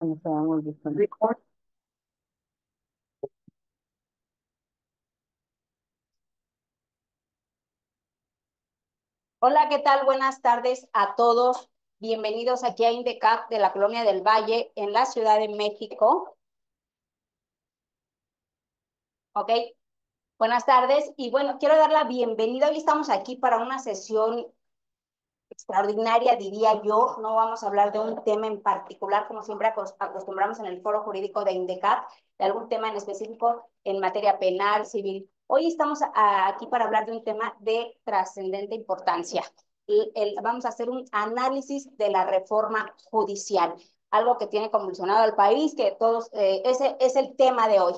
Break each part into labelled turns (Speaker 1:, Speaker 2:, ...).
Speaker 1: No sabemos distinto. Hola, ¿qué tal? Buenas tardes a todos. Bienvenidos aquí a INDECAP de la Colonia del Valle en la Ciudad de México. ¿Ok? Buenas tardes. Y bueno, quiero dar la bienvenida. Hoy estamos aquí para una sesión extraordinaria, diría yo. No vamos a hablar de un tema en particular, como siempre acostumbramos en el foro jurídico de INDECAP, de algún tema en específico en materia penal, civil. Hoy estamos aquí para hablar de un tema de trascendente importancia. Vamos a hacer un análisis de la reforma judicial, algo que tiene convulsionado al país, que todos, ese es el tema de hoy.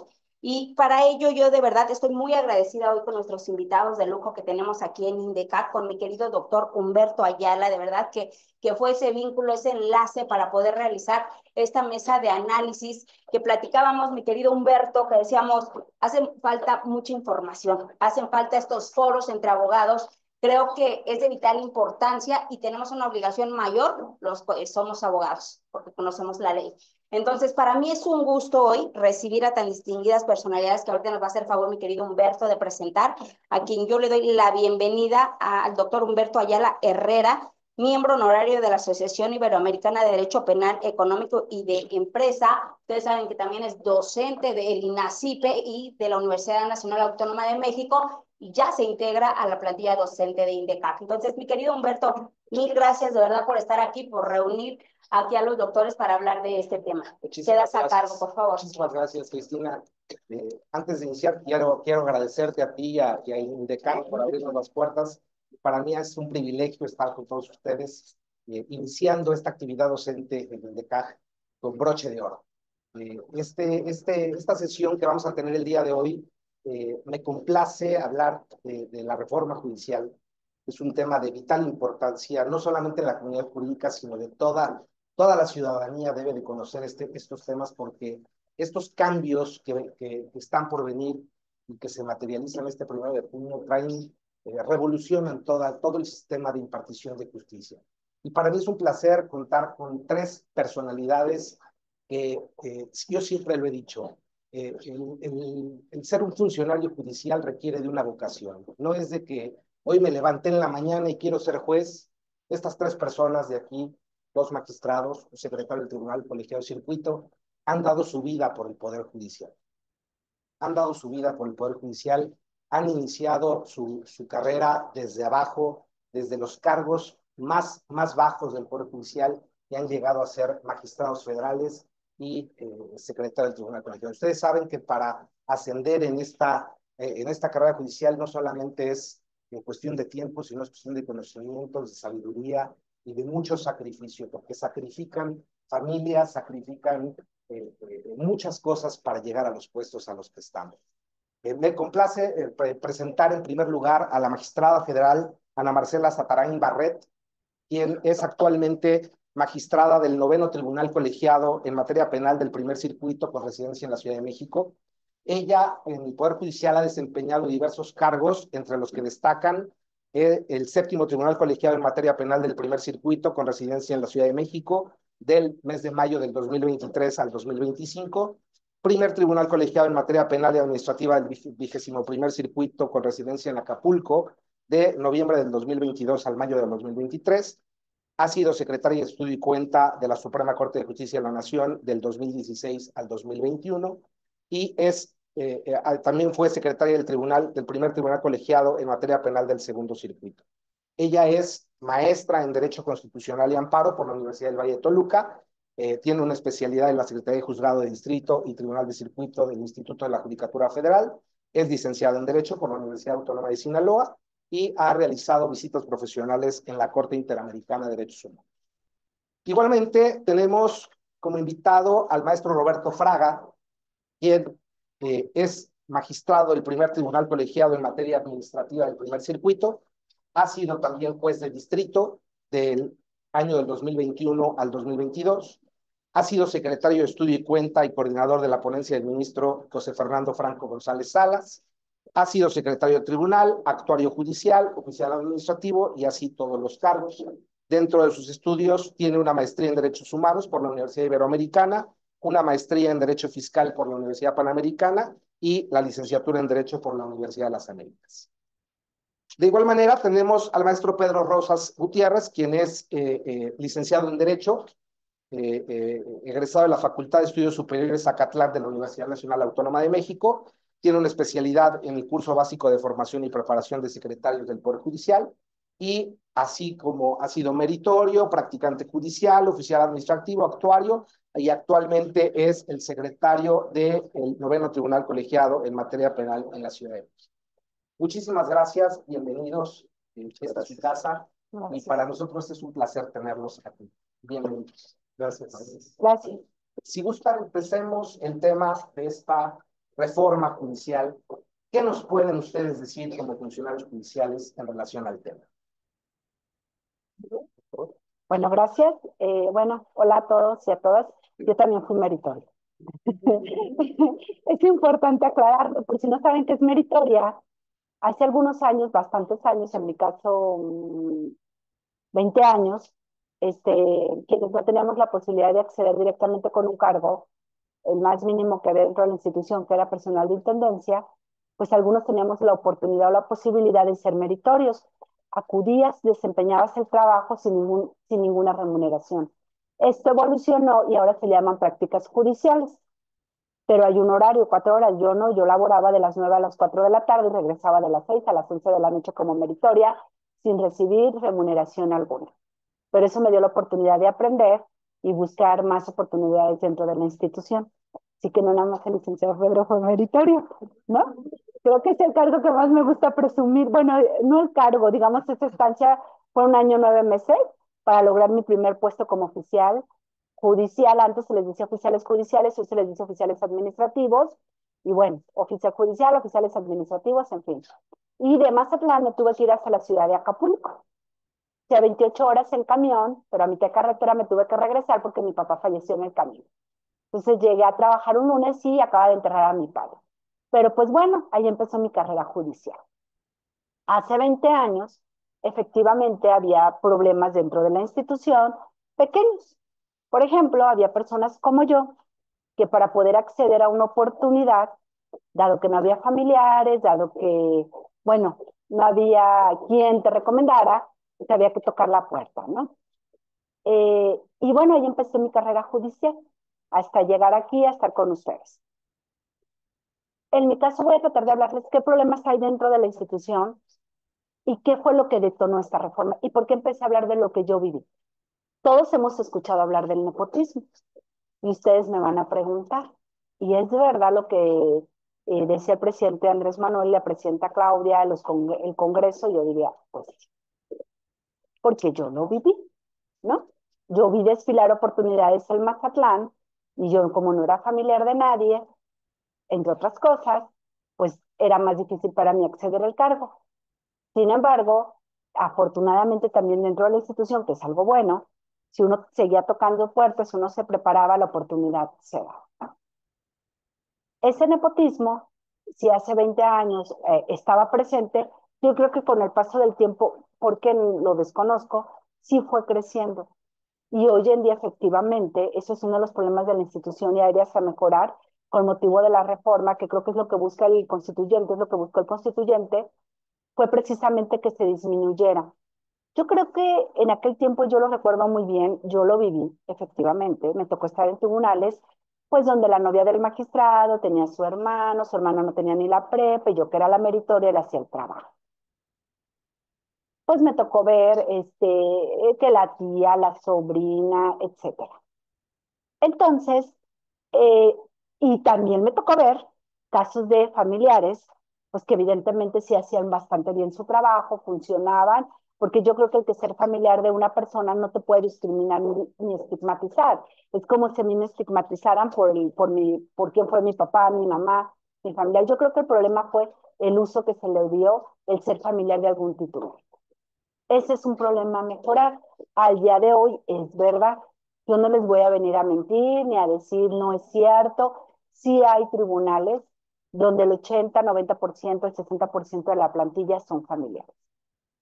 Speaker 1: Y para ello yo de verdad estoy muy agradecida hoy con nuestros invitados de lujo que tenemos aquí en INDECAP, con mi querido doctor Humberto Ayala, de verdad que fue ese vínculo, ese enlace para poder realizar esta mesa de análisis que platicábamos, mi querido Humberto, que decíamos, hace falta mucha información, hacen falta estos foros entre abogados. Creo que es de vital importancia y tenemos una obligación mayor, los que somos abogados, porque conocemos la ley. Entonces, para mí es un gusto hoy recibir a tan distinguidas personalidades que ahorita nos va a hacer favor mi querido Humberto de presentar, a quien yo le doy la bienvenida al doctor Humberto Ayala Herrera, miembro honorario de la Asociación Iberoamericana de Derecho Penal Económico y de Empresa. Ustedes saben que también es docente del INACIPE y de la Universidad Nacional Autónoma de México y ya se integra a la plantilla docente de INDECAP. Entonces, mi querido Humberto, mil gracias de verdad por estar aquí, por reunir aquí a los doctores para hablar de este tema. Quedas a cargo, por favor.
Speaker 2: Muchísimas gracias, Cristina. Antes de iniciar, quiero agradecerte a ti y a INDECAP por abrirnos las puertas. Para mí es un privilegio estar con todos ustedes, iniciando esta actividad docente en INDECAP con broche de oro. Esta sesión que vamos a tener el día de hoy, me complace hablar de la reforma judicial. Es un tema de vital importancia, no solamente en la comunidad jurídica, sino de toda la ciudadanía debe de conocer estos temas porque estos cambios que están por venir y que se materializan este 1 de junio traen, revolucionan todo el sistema de impartición de justicia. Y para mí es un placer contar con tres personalidades que yo siempre lo he dicho, el ser un funcionario judicial requiere de una vocación. No es de que hoy me levanté en la mañana y quiero ser juez. Estas tres personas de aquí, dos magistrados, un secretario del Tribunal Colegiado de Circuito, han dado su vida por el Poder Judicial. Han dado su vida por el Poder Judicial, han iniciado su carrera desde abajo, desde los cargos más bajos del Poder Judicial y han llegado a ser magistrados federales y secretario del Tribunal Colegiado. Ustedes saben que para ascender en esta carrera judicial no solamente es en cuestión de tiempo, sino es cuestión de conocimientos, de sabiduría y de mucho sacrificio, porque sacrifican familias, sacrifican muchas cosas para llegar a los puestos a los que estamos. Me complace presentar en primer lugar a la magistrada federal Ana Marcela Zatarain Barret, quien es actualmente magistrada del 9º Tribunal Colegiado en materia penal del primer circuito con residencia en la Ciudad de México. Ella en el Poder Judicial ha desempeñado diversos cargos, entre los que destacan el 7º Tribunal Colegiado en materia penal del primer circuito con residencia en la Ciudad de México del mes de mayo del 2023 al 2025, primer Tribunal Colegiado en materia penal y administrativa del 21º circuito con residencia en Acapulco de noviembre del 2022 al mayo del 2023, ha sido secretaria de Estudio y Cuenta de la Suprema Corte de Justicia de la Nación del 2016 al 2021 y también fue secretaria del primer Tribunal Colegiado en materia penal del segundo circuito. Ella es maestra en Derecho Constitucional y Amparo por la Universidad del Valle de Toluca, tiene una especialidad en la Secretaría de Juzgado de Distrito y Tribunal de Circuito del Instituto de la Judicatura Federal, es licenciada en Derecho por la Universidad Autónoma de Sinaloa y ha realizado visitas profesionales en la Corte Interamericana de Derechos Humanos. Igualmente tenemos como invitado al maestro Roberto Fraga, quien es magistrado del primer Tribunal Colegiado en materia administrativa del primer circuito, ha sido también juez de distrito del año del 2021 al 2022, ha sido secretario de Estudio y Cuenta y coordinador de la ponencia del ministro José Fernando Franco González Salas, ha sido secretario de tribunal, actuario judicial, oficial administrativo y así todos los cargos. Dentro de sus estudios tiene una maestría en Derechos Humanos por la Universidad Iberoamericana, una maestría en Derecho Fiscal por la Universidad Panamericana y la licenciatura en Derecho por la Universidad de las Américas. De igual manera, tenemos al maestro Pedro Rosas Gutiérrez, quien es licenciado en Derecho, egresado de la Facultad de Estudios Superiores Zacatlán de la Universidad Nacional Autónoma de México. Tiene una especialidad en el curso básico de formación y preparación de secretarios del Poder Judicial y así como ha sido meritorio, practicante judicial, oficial administrativo, actuario y actualmente es el secretario del noveno Tribunal Colegiado en materia penal en la Ciudad de México. Muchísimas gracias, bienvenidos. Esta es su casa y para nosotros es un placer tenerlos aquí. Bienvenidos. Gracias.
Speaker 1: Gracias.
Speaker 2: Si gustan, empecemos el tema de esta reforma judicial. ¿Qué nos pueden ustedes decir como funcionarios judiciales en relación al tema?
Speaker 3: Bueno, gracias. Bueno, hola a todos y a todas. Yo también fui meritoria. Es importante aclararlo, por si no saben qué es meritoria. Hace algunos años, bastantes años, en mi caso 20 años, quienes no teníamos la posibilidad de acceder directamente con un cargo, el más mínimo que había dentro de la institución, que era personal de intendencia, pues algunos teníamos la oportunidad o la posibilidad de ser meritorios. Acudías, desempeñabas el trabajo sin ninguna remuneración. Esto evolucionó y ahora se le llaman prácticas judiciales, pero hay un horario, 4 horas. Yo no, yo laboraba de las 9 a las 4 de la tarde y regresaba de las 6 a las 11 de la noche como meritoria sin recibir remuneración alguna. Pero eso me dio la oportunidad de aprender y buscar más oportunidades dentro de la institución. Así que no nada más el licenciado Pedro fue meritorio, ¿no? Creo que es el cargo que más me gusta presumir. Bueno, no el cargo, digamos, esa estancia fue 1 año, 9 meses para lograr mi primer puesto como oficial judicial. Antes se les decía oficiales judiciales, hoy se les dice oficiales administrativos. Y bueno, oficial judicial, oficiales administrativos, en fin. Y de Mazatlán me tuve que ir hasta la ciudad de Acapulco. O sea, 28 horas en camión, pero a mitad de carretera me tuve que regresar porque mi papá falleció en el camino. Entonces llegué a trabajar un lunes y acaba de enterrar a mi padre. Pero pues bueno, ahí empezó mi carrera judicial. Hace 20 años, efectivamente, había problemas dentro de la institución pequeños. Por ejemplo, había personas como yo que para poder acceder a una oportunidad, dado que no había familiares, dado que, bueno, no había quien te recomendara, te había que tocar la puerta, ¿no? Y bueno, ahí empecé mi carrera judicial, hasta llegar aquí, a estar con ustedes. En mi caso voy a tratar de hablarles qué problemas hay dentro de la institución y qué fue lo que detonó esta reforma y por qué empecé a hablar de lo que yo viví. Todos hemos escuchado hablar del nepotismo y ustedes me van a preguntar, ¿y es de verdad lo que decía el presidente Andrés Manuel y la presidenta Claudia, el Congreso? Yo diría, pues sí, porque yo lo viví, ¿no? Yo vi desfilar oportunidades en Mazatlán y yo, como no era familiar de nadie, entre otras cosas, pues era más difícil para mí acceder al cargo. Sin embargo, afortunadamente también dentro de la institución, que es algo bueno, si uno seguía tocando puertas, uno se preparaba, la oportunidad se daba. Ese nepotismo, si hace 20 años estaba presente, yo creo que con el paso del tiempo, porque lo desconozco, sí fue creciendo. Y hoy en día, efectivamente, eso es uno de los problemas de la institución y áreas a mejorar con motivo de la reforma, que creo que es lo que busca el constituyente, es lo que buscó el constituyente, fue precisamente que se disminuyera. Yo creo que en aquel tiempo yo lo recuerdo muy bien, yo lo viví, efectivamente, me tocó estar en tribunales, pues donde la novia del magistrado tenía a su hermano no tenía ni la prepa, y yo que era la meritoria le hacía el trabajo. Pues me tocó ver que la tía, la sobrina, etcétera. Entonces, eh, y también me tocó ver casos de familiares, pues que evidentemente sí hacían bastante bien su trabajo, funcionaban, porque yo creo que el que ser familiar de una persona no te puede discriminar ni estigmatizar. Es como si a mí me estigmatizaran por quién fue mi papá, mi mamá, mi familiar. Yo creo que el problema fue el uso que se le dio el ser familiar de algún título. Ese es un problema a mejorar. Al día de hoy es verdad. Yo no les voy a venir a mentir ni a decir no es cierto. Sí hay tribunales donde el 80, 90%, el 60% de la plantilla son familiares.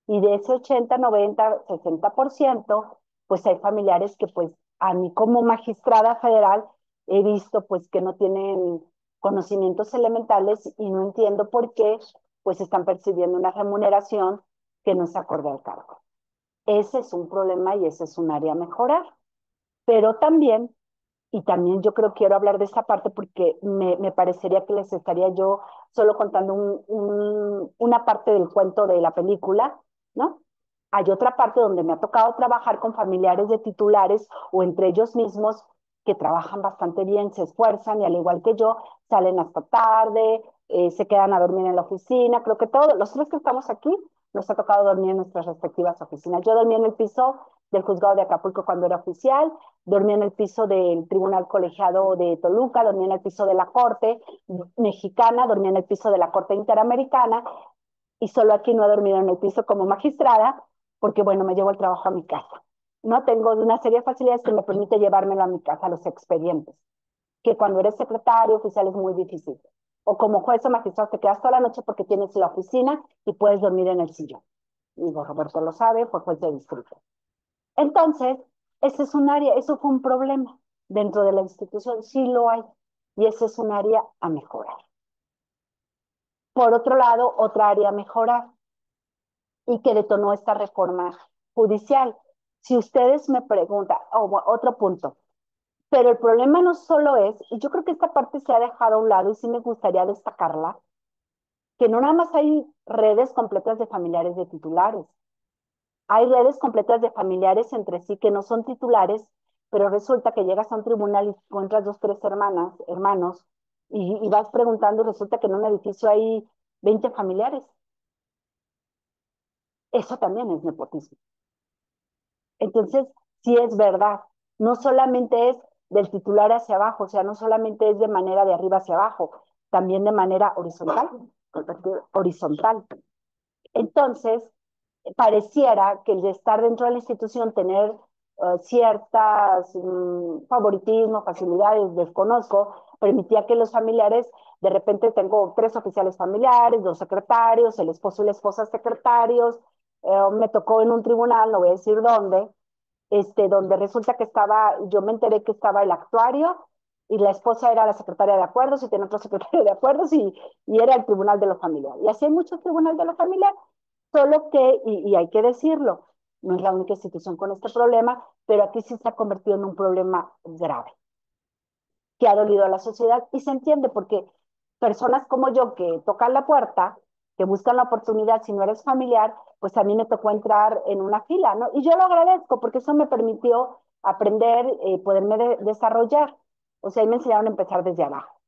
Speaker 3: Y de ese 80, 90, 60%, pues hay familiares que pues a mí como magistrada federal he visto pues que no tienen conocimientos elementales y no entiendo por qué pues están percibiendo una remuneración que no se acorde al cargo. Ese es un problema y ese es un área a mejorar. Pero también, y también yo creo que quiero hablar de esta parte porque me parecería que les estaría yo solo contando una parte del cuento de la película, ¿no? Hay otra parte donde me ha tocado trabajar con familiares de titulares o entre ellos mismos que trabajan bastante bien, se esfuerzan y al igual que yo, salen hasta tarde, se quedan a dormir en la oficina. Creo que todos, los tres que estamos aquí, nos ha tocado dormir en nuestras respectivas oficinas. Yo dormí en el piso del juzgado de Acapulco cuando era oficial, dormí en el piso del Tribunal Colegiado de Toluca, dormí en el piso de la Corte Mexicana, dormí en el piso de la Corte Interamericana y solo aquí no he dormido en el piso como magistrada porque, bueno, me llevo el trabajo a mi casa. No tengo una serie de facilidades que me permite llevármelo a mi casa, los expedientes, que cuando eres secretario oficial es muy difícil. O como juez o magistrado te quedas toda la noche porque tienes la oficina y puedes dormir en el sillón. Digo, Roberto lo sabe, por juez de distrito. Entonces, ese es un área, eso fue un problema dentro de la institución, sí lo hay, y ese es un área a mejorar. Por otro lado, otra área a mejorar y que detonó esta reforma judicial. Si ustedes me preguntan, otro punto, pero el problema no solo es, y yo creo que esta parte se ha dejado a un lado y sí me gustaría destacarla, que no nada más hay redes completas de familiares de titulares, hay redes completas de familiares entre sí que no son titulares, pero resulta que llegas a un tribunal y encuentras dos, tres hermanos, y vas preguntando y resulta que en un edificio hay 20 familiares. Eso también es nepotismo. Entonces, sí es verdad, no solamente es del titular hacia abajo, o sea, no solamente es de manera de arriba hacia abajo, también de manera horizontal, horizontal. Entonces, pareciera que el de estar dentro de la institución, tener ciertas favoritismos, facilidades, desconozco, permitía que los familiares, de repente tengo tres oficiales familiares, dos secretarios, el esposo y la esposa secretarios, me tocó en un tribunal, no voy a decir dónde, donde resulta que estaba, yo me enteré que estaba el actuario y la esposa era la secretaria de acuerdos y tenía otro secretario de acuerdos y era el tribunal de lo familiar. Y así hay muchos tribunales de lo familiar, solo que, y hay que decirlo, no es la única institución con este problema, pero aquí sí se ha convertido en un problema grave que ha dolido a la sociedad y se entiende porque personas como yo que tocan la puerta, que buscan la oportunidad, si no eres familiar, pues a mí me tocó entrar en una fila, ¿no? Y yo lo agradezco porque eso me permitió aprender, poderme desarrollar. O sea, y me enseñaron a empezar desde abajo.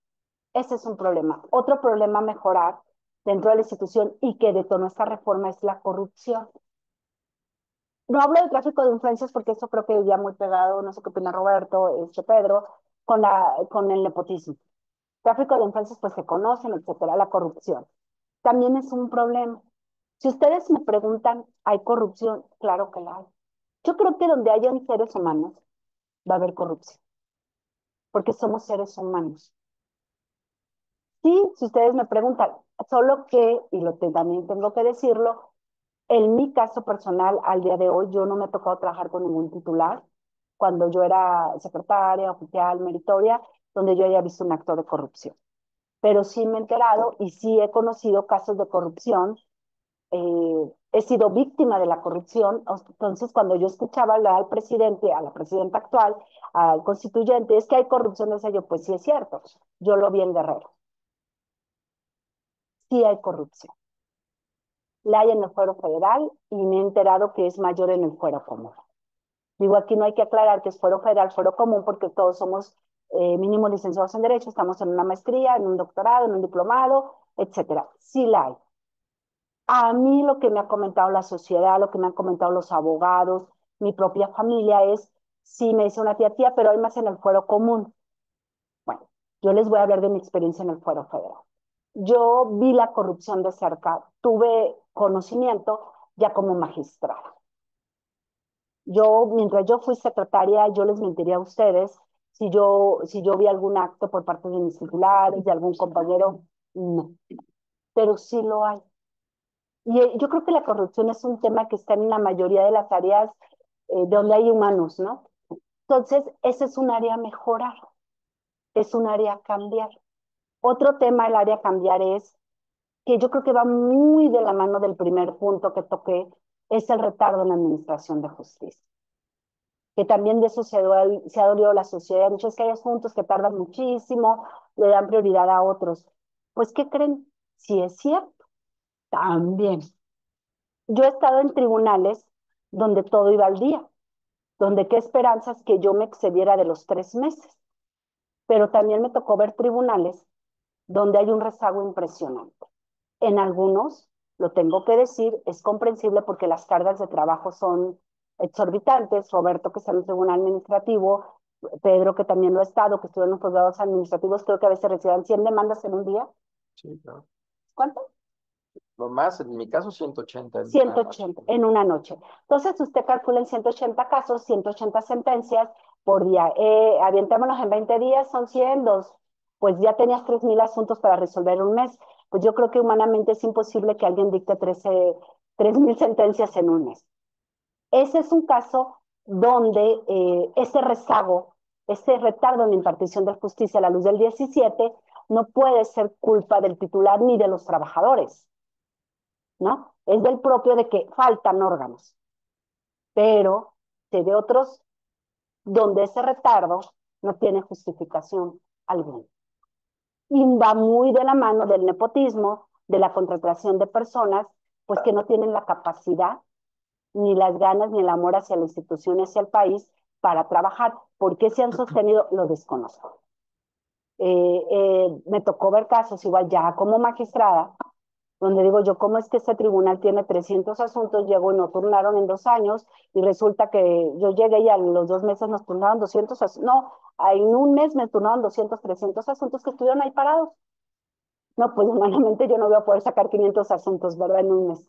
Speaker 3: Ese es un problema. Otro problema a mejorar dentro de la institución y que detonó esta reforma es la corrupción. No hablo de tráfico de influencias porque eso creo que ya muy pegado, no sé qué opina Roberto, Pedro, con el nepotismo. Tráfico de influencias pues se conocen, etcétera, la corrupción. También es un problema. Si ustedes me preguntan, ¿hay corrupción? Claro que la hay. Yo creo que donde hayan seres humanos va a haber corrupción, porque somos seres humanos. Sí, si ustedes me preguntan, solo que, también tengo que decirlo, en mi caso personal, al día de hoy, yo no me he tocado trabajar con ningún titular cuando yo era secretaria, oficial, meritoria, donde yo haya visto un acto de corrupción. Pero sí me he enterado y sí he conocido casos de corrupción. He sido víctima de la corrupción. Entonces, cuando yo escuchaba hablar al presidente, a la presidenta actual, al constituyente, es que hay corrupción, decía yo, pues sí es cierto. Yo lo vi en Guerrero. Sí hay corrupción. La hay en el fuero federal y me he enterado que es mayor en el fuero común. Digo, aquí no hay que aclarar que es fuero federal, fuero común, porque todos somos mínimo licenciados en Derecho, estamos en una maestría, en un doctorado, en un diplomado, etcétera. Sí la hay. A mí lo que me ha comentado la sociedad, lo que me han comentado los abogados, mi propia familia es, sí me dice una tía, pero hay más en el fuero común. Bueno, yo les voy a hablar de mi experiencia en el fuero federal. Yo vi la corrupción de cerca, tuve conocimiento ya como magistrada. Mientras yo fui secretaria, yo les mentiría a ustedes si yo vi algún acto por parte de mis titulares, de algún compañero, no. Pero sí lo hay. Y yo creo que la corrupción es un tema que está en la mayoría de las áreas donde hay humanos, ¿no? Entonces, ese es un área a mejorar, es un área a cambiar. Otro tema, el área a cambiar es que yo creo que va muy de la mano del primer punto que toqué, es el retardo en la administración de justicia. Que también de eso se ha dolido la sociedad. Muchos que hay asuntos que tardan muchísimo, le dan prioridad a otros. Pues, ¿qué creen? Si es cierto, también. Yo he estado en tribunales donde todo iba al día, donde qué esperanzas que yo me excediera de los 3 meses. Pero también me tocó ver tribunales donde hay un rezago impresionante. En algunos, lo tengo que decir, es comprensible porque las cargas de trabajo son exorbitantes. Roberto, que está en el tribunal administrativo, Pedro, que también lo ha estado, que estuvo en los juzgados administrativos, creo que a veces reciban 100 demandas en un día.
Speaker 4: Sí, claro.
Speaker 3: ¿Cuánto?
Speaker 4: Lo más, en mi caso, 180 en una
Speaker 3: 180
Speaker 4: noche.
Speaker 3: en una noche. Entonces, usted calcula en 180 casos, 180 sentencias por día. Avientémonos en 20 días, son 100, pues ya tenías 3,000 asuntos para resolver un mes. Pues yo creo que humanamente es imposible que alguien dicte 3,000 sentencias en un mes. Ese es un caso donde ese rezago, ese retardo en la impartición de justicia a la luz del 17 no puede ser culpa del titular ni de los trabajadores, ¿no? Es del propio de que faltan órganos, pero de otros donde ese retardo no tiene justificación alguna. Y va muy de la mano del nepotismo, de la contratación de personas, pues que no tienen la capacidad, ni las ganas, ni el amor hacia la institución, hacia el país, para trabajar. ¿Por qué se han sostenido? Lo desconozco. Me tocó ver casos igual ya como magistrada, donde digo yo, ¿cómo es que este tribunal tiene 300 asuntos? Llegó y no turnaron en 2 años y resulta que yo llegué y a los 2 meses nos turnaron 200 asuntos. No, en un mes me turnaron 200, 300 asuntos que estuvieron ahí parados. No, pues humanamente yo no voy a poder sacar 500 asuntos, ¿verdad? En un mes.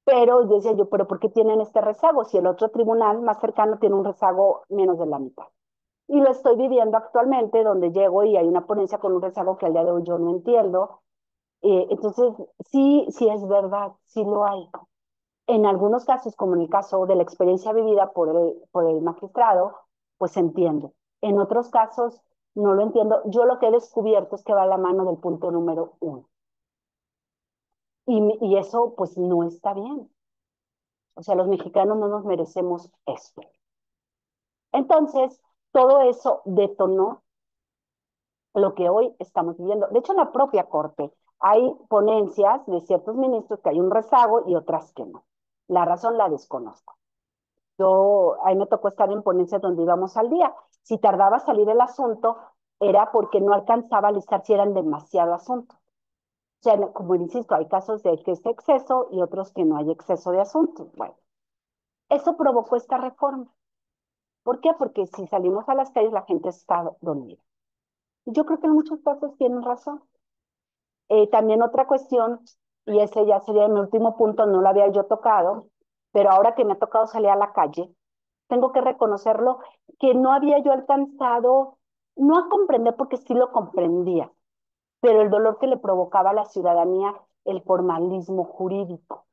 Speaker 3: Pero decía yo, ¿pero por qué tienen este rezago? Si el otro tribunal más cercano tiene un rezago menos de la mitad. Y lo estoy viviendo actualmente, donde llego y hay una ponencia con un rezago que al día de hoy yo no entiendo. Entonces, sí, sí es verdad, sí lo hay. En algunos casos, como en el caso de la experiencia vivida por el magistrado, pues entiendo. En otros casos, no lo entiendo. Yo lo que he descubierto es que va a la mano del punto número 1. Y eso, pues, no está bien. O sea, los mexicanos no nos merecemos esto. Entonces, todo eso detonó lo que hoy estamos viviendo. De hecho, en la propia Corte hay ponencias de ciertos ministros que hay un rezago y otras que no. La razón la desconozco. Ahí me tocó estar en ponencias donde íbamos al día. Si tardaba salir el asunto, era porque no alcanzaba a listar si eran demasiado asuntos. O sea, como insisto, hay casos de que es exceso y otros que no hay exceso de asuntos. Bueno, eso provocó esta reforma. ¿Por qué? Porque si salimos a las calles, la gente está dormida. Yo creo que en muchos casos tienen razón. También otra cuestión, y ese ya sería mi último punto, no lo había yo tocado, pero ahora que me ha tocado salir a la calle, tengo que reconocerlo, que no había yo alcanzado, no a comprender porque sí lo comprendía, pero el dolor que le provocaba a la ciudadanía el formalismo jurídico.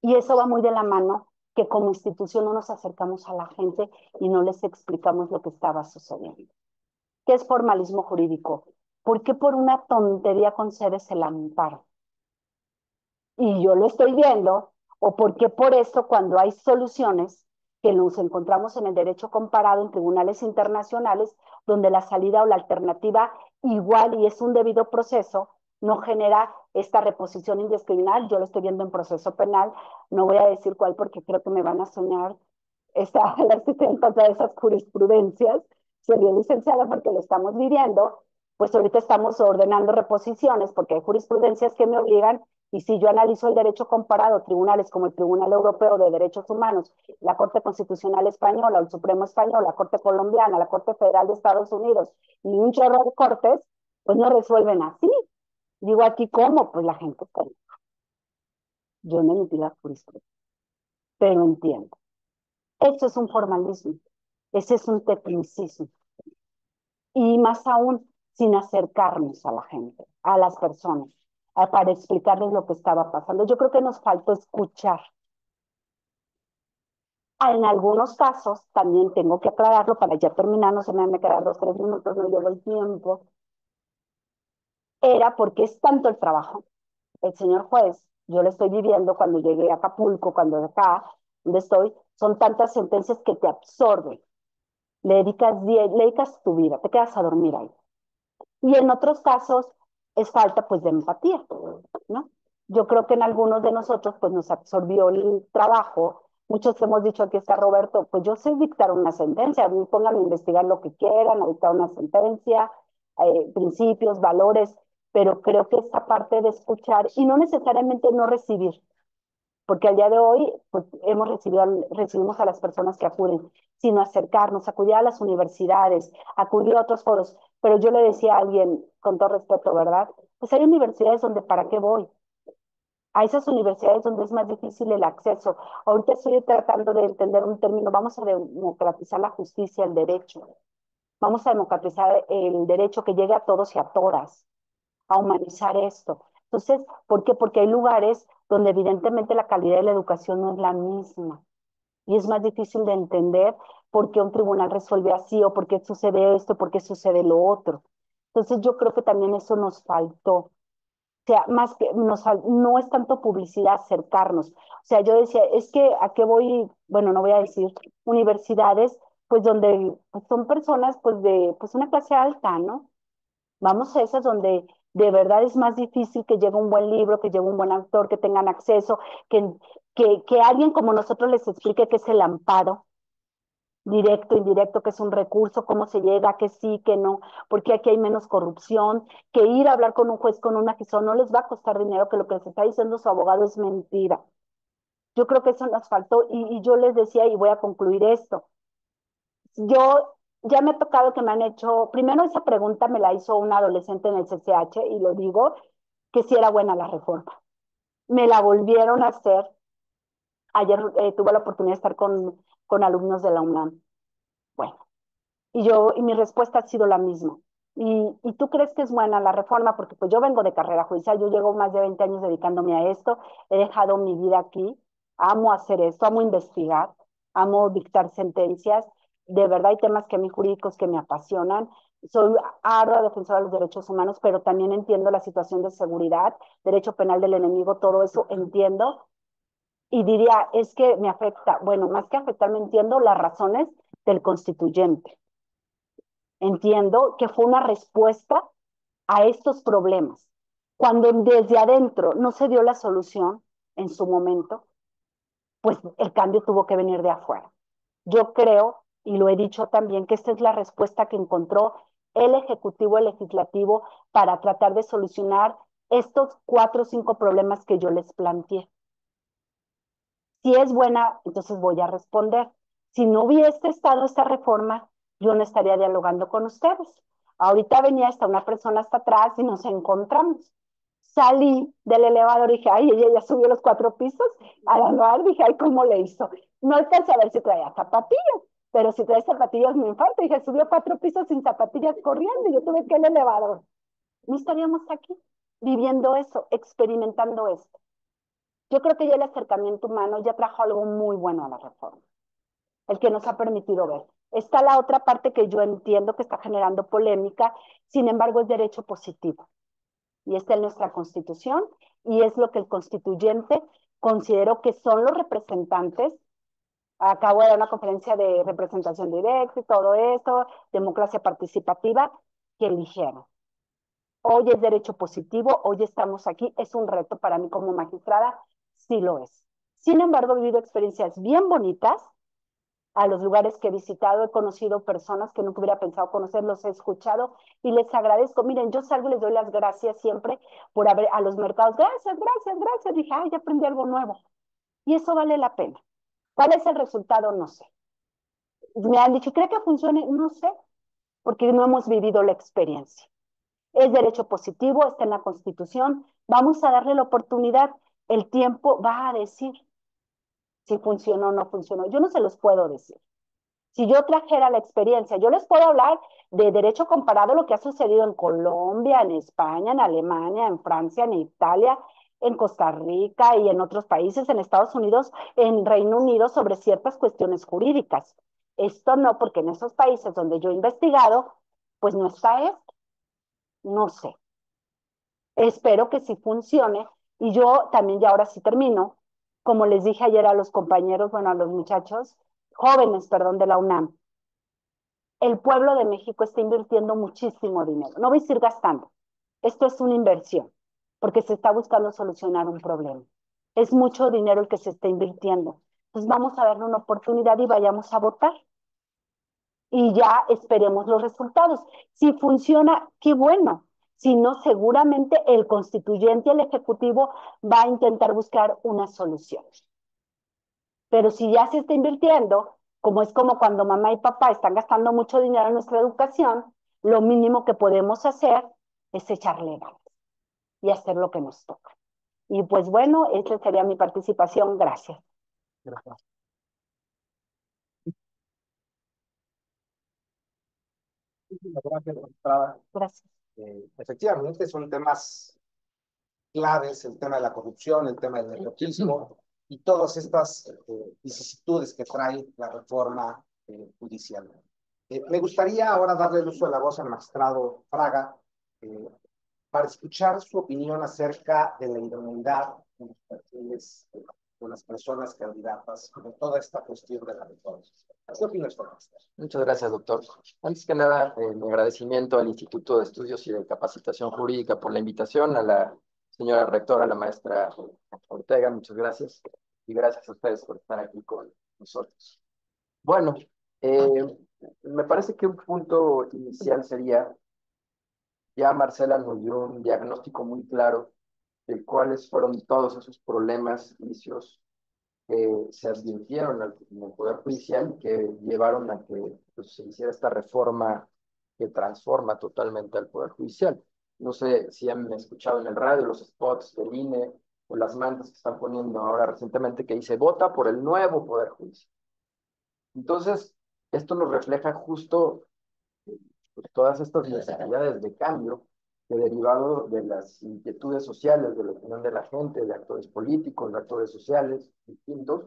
Speaker 3: Y eso va muy de la mano que como institución no nos acercamos a la gente y no les explicamos lo que estaba sucediendo. ¿Qué es formalismo jurídico? ¿Por qué por una tontería concedes el amparo? Y yo lo estoy viendo, o por qué por eso cuando hay soluciones que nos encontramos en el derecho comparado en tribunales internacionales, donde la salida o la alternativa igual y es un debido proceso, no genera esta reposición indiscriminada. Yo lo estoy viendo en proceso penal, no voy a decir cuál porque creo que me van a soñar la estoy en contra de esas jurisprudencias. Sería licenciada porque lo estamos viviendo, pues ahorita estamos ordenando reposiciones porque hay jurisprudencias que me obligan y si yo analizo el derecho comparado, tribunales como el Tribunal Europeo de Derechos Humanos, la Corte Constitucional Española, el Supremo Español, la Corte Colombiana, la Corte Federal de Estados Unidos y un chorro de cortes, pues no resuelven así. Digo aquí, ¿cómo? Pues la gente está. Yo no emití la jurisprudencia, pero entiendo. Eso es un formalismo, ese es un tecnicismo. Y más aún, sin acercarnos a la gente, a las personas. para explicarles lo que estaba pasando. Yo creo que nos faltó escuchar. En algunos casos, también tengo que aclararlo para ya terminar, no se me van a quedar 2, 3 minutos, no llevo el tiempo, era porque es tanto el trabajo. El señor juez, yo lo estoy viviendo cuando llegué a Acapulco, cuando de acá, donde estoy, son tantas sentencias que te absorben. Le dedicas tu vida, te quedas a dormir ahí. Y en otros casos es falta pues de empatía, ¿no? Yo creo que en algunos de nosotros pues nos absorbió el trabajo. Muchos hemos dicho, aquí está Roberto, pues yo sé dictar una sentencia, a mí pónganme a investigar lo que quieran, a dictar una sentencia, principios, valores, pero creo que esta parte de escuchar y no necesariamente no recibir, porque al día de hoy pues, recibimos a las personas que acuden, sino acercarnos, acudir a las universidades, acudir a otros foros. Pero yo le decía a alguien, con todo respeto, ¿verdad? Pues hay universidades donde ¿para qué voy? A esas universidades donde es más difícil el acceso. Ahorita estoy tratando de entender un término, vamos a democratizar la justicia, el derecho. Vamos a democratizar el derecho que llegue a todos y a todas, a humanizar esto. Entonces, ¿por qué? Porque hay lugares donde evidentemente la calidad de la educación no es la misma y es más difícil de entender por qué un tribunal resuelve así o por qué sucede esto, por qué sucede lo otro. Entonces, yo creo que también eso nos faltó. O sea, más que no es tanto publicidad acercarnos. O sea, yo decía, es que a qué voy, bueno, no voy a decir universidades, pues donde pues, son personas pues de pues una clase alta, ¿no? Vamos a esas donde de verdad es más difícil que llegue un buen libro, que llegue un buen autor, que tengan acceso, que alguien como nosotros les explique qué es el amparo, directo, indirecto, que es un recurso, cómo se llega, que sí, que no, porque aquí hay menos corrupción, que ir a hablar con un juez, con un magistrado, no les va a costar dinero, que lo que les está diciendo su abogado es mentira. Yo creo que eso nos faltó y yo les decía, y voy a concluir esto, yo ya me ha tocado que me han hecho, primero esa pregunta me la hizo una adolescente en el CCH y lo digo, que si era buena la reforma. Me la volvieron a hacer. Ayer tuve la oportunidad de estar con alumnos de la UNAM. Bueno, y mi respuesta ha sido la misma. ¿Y tú crees que es buena la reforma? Porque pues yo vengo de carrera judicial, yo llevo más de 20 años dedicándome a esto, he dejado mi vida aquí, amo hacer esto, amo investigar, amo dictar sentencias, de verdad hay temas que a mí jurídicos que me apasionan, soy ardua defensora de los derechos humanos, pero también entiendo la situación de seguridad, derecho penal del enemigo, todo eso entiendo, y diría, es que me afecta, bueno, más que afectarme, entiendo las razones del constituyente. Entiendo que fue una respuesta a estos problemas. Cuando desde adentro no se dio la solución en su momento, pues el cambio tuvo que venir de afuera. Yo creo, y lo he dicho también, que esta es la respuesta que encontró el Ejecutivo, el Legislativo, para tratar de solucionar estos 4 o 5 problemas que yo les planteé. Si es buena, entonces voy a responder. Si no hubiese estado esta reforma, yo no estaría dialogando con ustedes. Ahorita venía hasta una persona hasta atrás y nos encontramos. Salí del elevador y dije, ay, ella ya subió los 4 pisos. Al andar dije, ay, ¿cómo le hizo? No alcancé a ver si traía zapatillas, pero si trae zapatillas me infarto. Dije, subió 4 pisos sin zapatillas corriendo y yo tuve que ir al elevador. No estaríamos aquí viviendo eso, experimentando esto. Yo creo que ya el acercamiento humano ya trajo algo muy bueno a la reforma, el que nos ha permitido ver. Está la otra parte que yo entiendo que está generando polémica, sin embargo es derecho positivo. Y está en nuestra Constitución y es lo que el constituyente consideró que son los representantes. Acabo de dar una conferencia de representación directa y todo esto, democracia participativa, que eligieron. Hoy es derecho positivo, hoy estamos aquí, es un reto para mí como magistrada, sí lo es. Sin embargo, he vivido experiencias bien bonitas a los lugares que he visitado, he conocido personas que nunca hubiera pensado conocer, los he escuchado y les agradezco. Miren, yo salgo y les doy las gracias siempre por haber a los mercados. Gracias, gracias, gracias. Dije, ay, ya aprendí algo nuevo. Y eso vale la pena. ¿Cuál es el resultado? No sé. Me han dicho, ¿cree que funcione? No sé, porque no hemos vivido la experiencia. Es derecho positivo, está en la Constitución. Vamos a darle la oportunidad. El tiempo va a decir si funcionó o no funcionó. Yo no se los puedo decir. Si yo trajera la experiencia, yo les puedo hablar de derecho comparado lo que ha sucedido en Colombia, en España, en Alemania, en Francia, en Italia, en Costa Rica y en otros países, en Estados Unidos, en Reino Unido, sobre ciertas cuestiones jurídicas. Esto no, porque en esos países donde yo he investigado, pues no está esto. No sé. Espero que sí funcione. Y yo también, ya ahora sí termino, como les dije ayer a los compañeros, bueno, a los muchachos, jóvenes, perdón, de la UNAM, el pueblo de México está invirtiendo muchísimo dinero. No voy a decir gastando. Esto es una inversión, porque se está buscando solucionar un problema. Es mucho dinero el que se está invirtiendo. Entonces vamos a darle una oportunidad y vayamos a votar. Y ya esperemos los resultados. Si funciona, qué bueno. Si no, seguramente el constituyente y el ejecutivo va a intentar buscar una solución. Pero si ya se está invirtiendo, como es como cuando mamá y papá están gastando mucho dinero en nuestra educación, lo mínimo que podemos hacer es echarle ganas y hacer lo que nos toca. Y pues bueno, esa sería mi participación. Gracias.
Speaker 2: Gracias. Gracias, doctora.
Speaker 3: Gracias.
Speaker 2: Efectivamente, son temas claves, el tema de la corrupción, el tema del nepotismo y todas estas vicisitudes que trae la reforma judicial. Me gustaría ahora darle el uso de la voz al magistrado Fraga eh, para escuchar su opinión acerca de la idoneidad de los perfiles de las personas candidatas de toda esta cuestión de la reforma. ¿Qué opinas, magistrado?
Speaker 4: Muchas gracias, doctor. Antes que nada, mi agradecimiento al Instituto de Estudios y de Capacitación Jurídica por la invitación, a la señora rectora, la maestra Ortega, muchas gracias. Y gracias a ustedes por estar aquí con nosotros. Bueno, me parece que un punto inicial sería, ya Marcela nos dio un diagnóstico muy claro de cuáles fueron todos esos problemas, vicios que se advirtieron en el Poder Judicial y que llevaron a que pues, se hiciera esta reforma que transforma totalmente al Poder Judicial. No sé si han escuchado en el radio los spots del INE o las mantas que están poniendo ahora recientemente que dice, vota por el nuevo Poder Judicial. Entonces, esto nos refleja justo pues, todas estas necesidades de cambio que derivado de las inquietudes sociales, de la opinión de la gente, de actores políticos, de actores sociales distintos,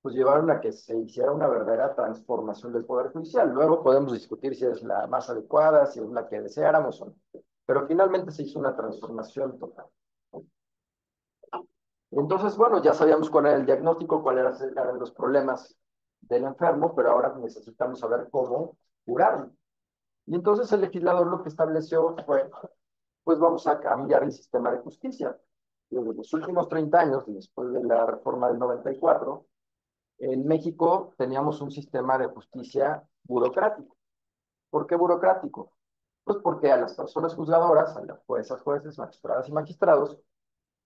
Speaker 4: pues llevaron a que se hiciera una verdadera transformación del Poder Judicial. Luego podemos discutir si es la más adecuada, si es la que deseáramos o no. Pero finalmente se hizo una transformación total. Entonces, bueno, ya sabíamos cuál era el diagnóstico, cuáles eran los problemas del enfermo, pero ahora necesitamos saber cómo curarlo. Y entonces el legislador lo que estableció fue, pues vamos a cambiar el sistema de justicia. Desde los últimos 30 años, después de la reforma del 94, en México teníamos un sistema de justicia burocrático. ¿Por qué burocrático? Pues porque a las personas juzgadoras, a las juezas, jueces, magistradas y magistrados,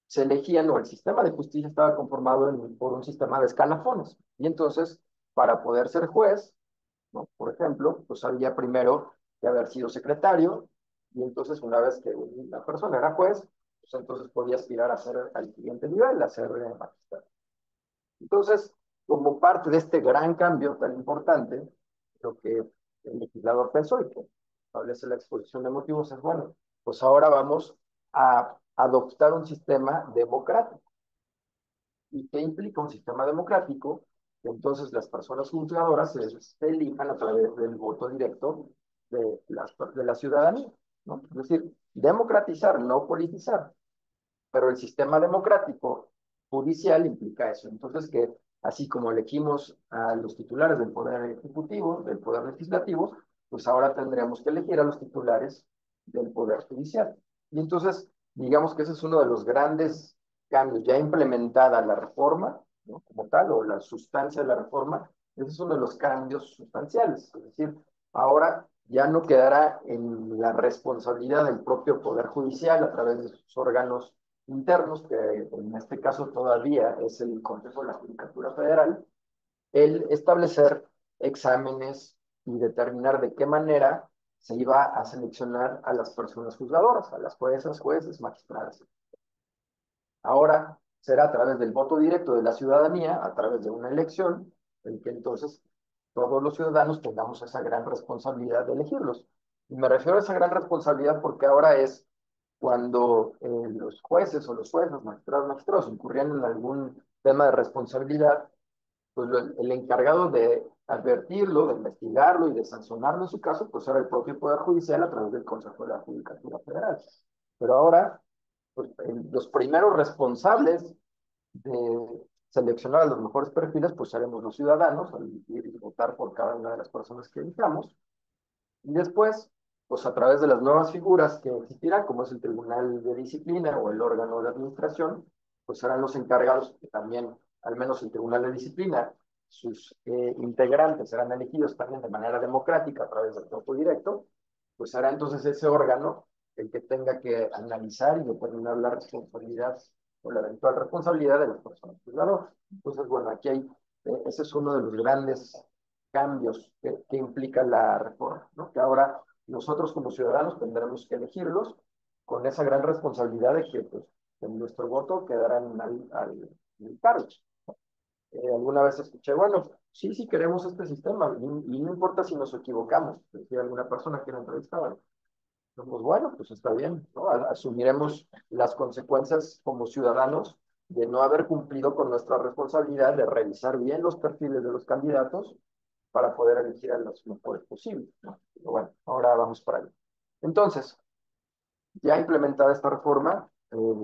Speaker 4: se elegían, o el sistema de justicia estaba conformado por un sistema de escalafones. Y entonces, para poder ser juez, ¿no? Por ejemplo, pues había primero que haber sido secretario, y entonces una vez que una persona era juez, pues entonces podía aspirar a ser al siguiente nivel, a ser magistrado. Entonces, como parte de este gran cambio tan importante, lo que el legislador pensó y que establece la exposición de motivos es, bueno, pues ahora vamos a adoptar un sistema democrático. ¿Y qué implica un sistema democrático? Que entonces las personas juzgadoras se elijan a través del voto directo de la ciudadanía, ¿no? Es decir, democratizar, no politizar. Pero el sistema democrático judicial implica eso. Entonces, que así como elegimos a los titulares del Poder Ejecutivo, del Poder Legislativo, pues ahora tendremos que elegir a los titulares del Poder Judicial. Y entonces, digamos que ese es uno de los grandes cambios, ya implementada la reforma, ¿no? Como tal, o la sustancia de la reforma, ese es uno de los cambios sustanciales. Es decir, ahora ya no quedará en la responsabilidad del propio Poder Judicial a través de sus órganos internos, que en este caso todavía es el Consejo de la Judicatura Federal, el establecer exámenes y determinar de qué manera se iba a seleccionar a las personas juzgadoras, a las juezas, jueces, magistradas. Ahora será a través del voto directo de la ciudadanía, a través de una elección, en que entonces todos los ciudadanos tengamos esa gran responsabilidad de elegirlos. Y me refiero a esa gran responsabilidad porque ahora es cuando los jueces o los jueces, magistrados, incurrían en algún tema de responsabilidad, pues el encargado de advertirlo, de investigarlo y de sancionarlo en su caso, pues era el propio Poder Judicial a través del Consejo de la Judicatura Federal. Pero ahora, pues, los primeros responsables de seleccionar a los mejores perfiles, pues seremos los ciudadanos, al ir y votar por cada una de las personas que elijamos. Y después, pues a través de las nuevas figuras que existirán, como es el Tribunal de Disciplina o el órgano de administración, pues serán los encargados que también, al menos el Tribunal de Disciplina, sus integrantes serán elegidos también de manera democrática a través del voto directo, pues será entonces ese órgano el que tenga que analizar y determinar la responsabilidad o la eventual responsabilidad de las personas juzgadoras. Entonces, bueno, aquí hay, ese es uno de los grandes cambios que implica la reforma, ¿no? Que ahora nosotros como ciudadanos tendremos que elegirlos con esa gran responsabilidad de que, pues, en nuestro voto quedarán al cargo. Alguna vez escuché, bueno, sí, sí queremos este sistema y no importa si nos equivocamos, decía alguna persona que lo entrevistaba. Pues bueno, pues está bien, ¿no? Asumiremos las consecuencias como ciudadanos de no haber cumplido con nuestra responsabilidad de revisar bien los perfiles de los candidatos para poder elegir a los mejores posibles, ¿no? Pero bueno, ahora vamos para allá. Entonces, ya implementada esta reforma,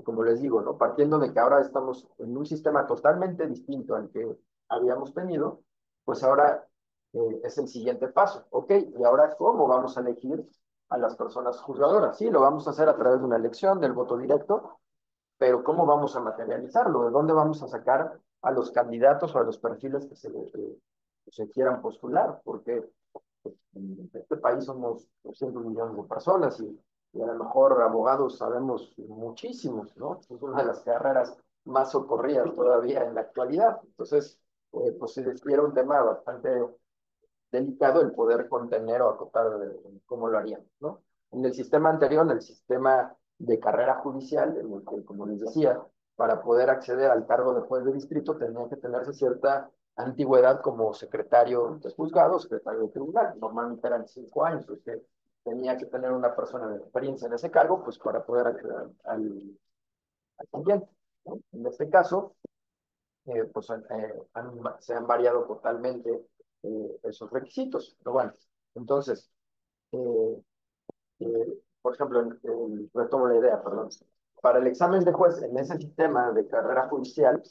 Speaker 4: como les digo, ¿no? Partiendo de que ahora estamos en un sistema totalmente distinto al que habíamos tenido, pues ahora es el siguiente paso. Ok, y ahora, ¿cómo vamos a elegir a las personas juzgadoras? Sí, lo vamos a hacer a través de una elección, del voto directo, pero ¿cómo vamos a materializarlo? ¿De dónde vamos a sacar a los candidatos o a los perfiles que se quieran postular? Porque pues, en este país somos 200 millones de personas y a lo mejor abogados sabemos muchísimos, ¿no? Es una de las carreras más socorridas todavía en la actualidad. Entonces, pues se era un tema bastante delicado el poder contener o acotar cómo lo haríamos, ¿no? En el sistema anterior, en el sistema de carrera judicial, en el que, como les decía, para poder acceder al cargo de juez de distrito tenía que tenerse cierta antigüedad como secretario de juzgado, secretario de tribunal. Normalmente eran 5 años, porque tenía que tener una persona de experiencia en ese cargo, pues para poder acceder al siguiente, ¿no? En este caso, pues se han variado totalmente esos requisitos. Pero bueno, entonces, eh, por ejemplo, retomo la idea, perdón. Para el examen de juez en ese sistema de carrera judicial,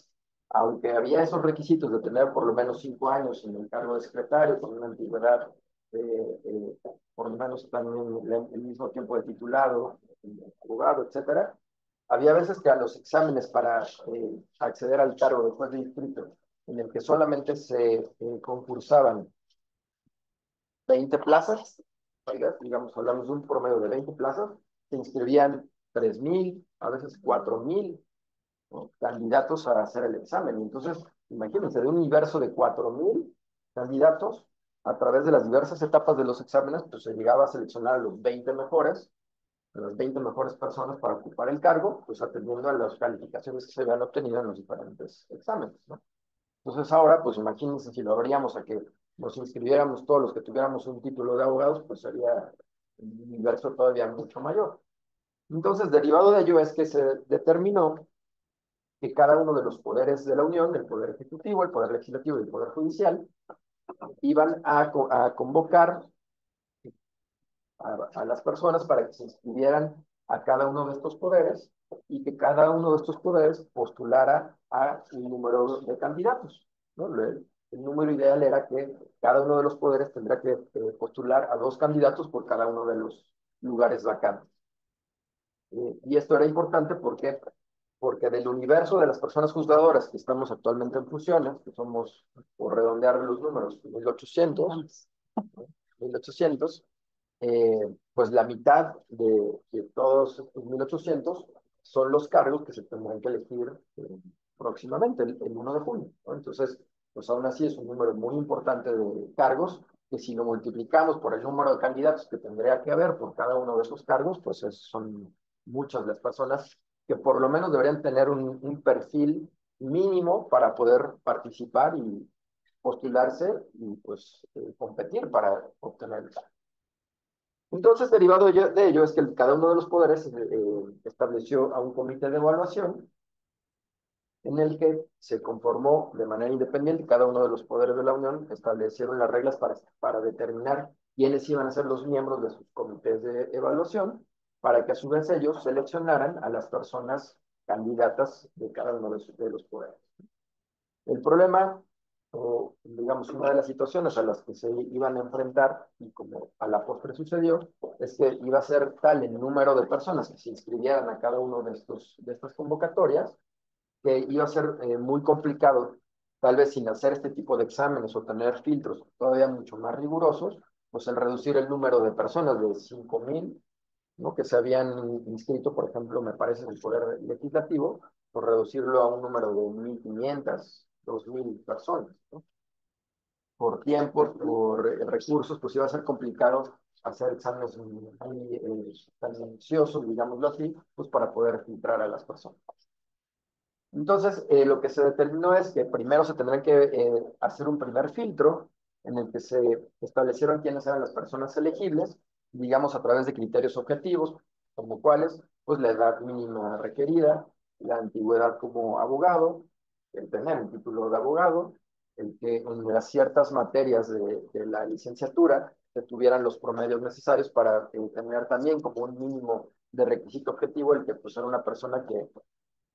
Speaker 4: aunque había esos requisitos de tener por lo menos 5 años en el cargo de secretario, con una antigüedad, por lo menos también el mismo tiempo de titulado, abogado, etcétera, había veces que a los exámenes para acceder al cargo de juez de distrito, en el que solamente se concursaban 20 plazas, digamos, hablamos de un promedio de 20 plazas, se inscribían 3,000, a veces 4,000, ¿no? Candidatos a hacer el examen. Y entonces, imagínense, de un universo de 4,000 candidatos, a través de las diversas etapas de los exámenes, pues se llegaba a seleccionar a los 20 mejores, a las 20 mejores personas para ocupar el cargo, pues atendiendo a las calificaciones que se habían obtenido en los diferentes exámenes, ¿no? Entonces ahora, pues imagínense si lo abríamos a que nos inscribiéramos todos los que tuviéramos un título de abogados, pues sería un universo todavía mucho mayor. Entonces, derivado de ello es que se determinó que cada uno de los poderes de la Unión, el Poder Ejecutivo, el Poder Legislativo y el Poder Judicial, iban a convocar a las personas para que se inscribieran a cada uno de estos poderes y que cada uno de estos poderes postulara a un número de candidatos, ¿no? El número ideal era que cada uno de los poderes tendría que postular a 2 candidatos por cada uno de los lugares vacantes. Y esto era importante porque del universo de las personas juzgadoras que estamos actualmente en funciones, que somos, por redondear los números, 1,800, pues la mitad de todos estos 1,800 son los cargos que se tendrán que elegir próximamente, el 1 de junio, ¿no? Entonces, pues aún así es un número muy importante de cargos, que si lo multiplicamos por el número de candidatos que tendría que haber por cada uno de esos cargos, pues son muchas las personas que por lo menos deberían tener un perfil mínimo para poder participar y postularse y pues competir para obtener el cargo. Entonces, derivado de ello es que cada uno de los poderes estableció a un comité de evaluación en el que se conformó de manera independiente. Cada uno de los poderes de la Unión establecieron las reglas para determinar quiénes iban a ser los miembros de sus comités de evaluación, para que a su vez ellos seleccionaran a las personas candidatas de cada uno de los poderes. El problema, o digamos una de las situaciones a las que se iban a enfrentar, y como a la postre sucedió, es que iba a ser tal el número de personas que se inscribieran a cada uno de estas convocatorias, que iba a ser muy complicado, tal vez sin hacer este tipo de exámenes o tener filtros todavía mucho más rigurosos, pues el reducir el número de personas de 5,000, ¿no?, que se habían inscrito, por ejemplo, me parece, en el Poder Legislativo, por reducirlo a un número de 1,500, 2,000 personas, ¿no? Por tiempos, por recursos, pues iba a ser complicado hacer exámenes muy tan minuciosos, digámoslo así, pues para poder filtrar a las personas. Entonces, lo que se determinó es que primero se tendrán que hacer un primer filtro en el que se establecieron quiénes eran las personas elegibles, digamos a través de criterios objetivos, como cuáles, pues la edad mínima requerida, la antigüedad como abogado, el tener un título de abogado, el que en las ciertas materias de la licenciatura se tuvieran los promedios necesarios para tener también como un mínimo de requisito objetivo el que pues era una persona que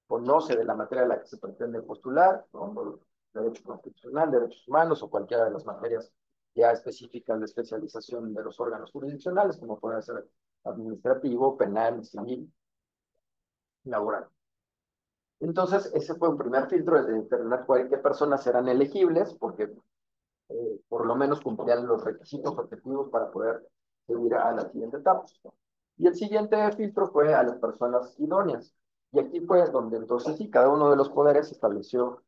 Speaker 4: conoce de la materia de la que se pretende postular, ¿no?, derecho constitucional, derechos humanos o cualquiera de las materias ya específicas de especialización de los órganos jurisdiccionales, como puede ser administrativo, penal, civil, laboral. Entonces, ese fue un primer filtro de determinar qué personas eran elegibles, porque por lo menos cumplían los requisitos objetivos para poder seguir a la siguiente etapa. Y el siguiente filtro fue a las personas idóneas. Y aquí fue donde entonces sí, cada uno de los poderes estableció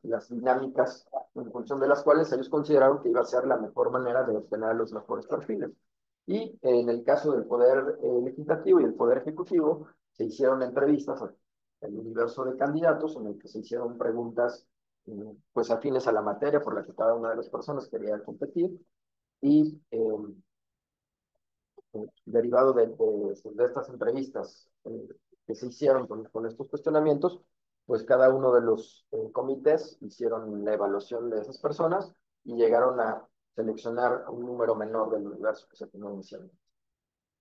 Speaker 4: las dinámicas en función de las cuales ellos consideraron que iba a ser la mejor manera de obtener los mejores perfiles. Y en el caso del poder legislativo y el poder ejecutivo, se hicieron entrevistas al universo de candidatos en el que se hicieron preguntas pues afines a la materia por la que cada una de las personas quería competir, y derivado de estas entrevistas que se hicieron con estos cuestionamientos, pues cada uno de los comités hicieron la evaluación de esas personas y llegaron a seleccionar un número menor del universo que se tenía inicialmente.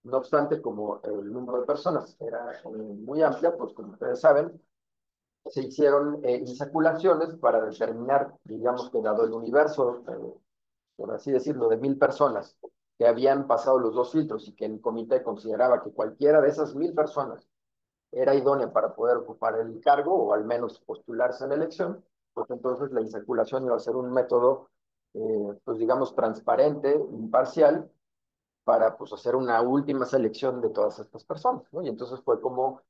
Speaker 4: No obstante, como el número de personas era muy amplia, pues como ustedes saben, se hicieron insaculaciones para determinar, digamos que dado el universo, por así decirlo, de 1,000 personas que habían pasado los dos filtros y que el comité consideraba que cualquiera de esas 1,000 personas era idónea para poder ocupar el cargo o al menos postularse en la elección, pues entonces la insaculación iba a ser un método, pues digamos, transparente, imparcial, para pues hacer una última selección de todas estas personas, ¿no? Y entonces fue como,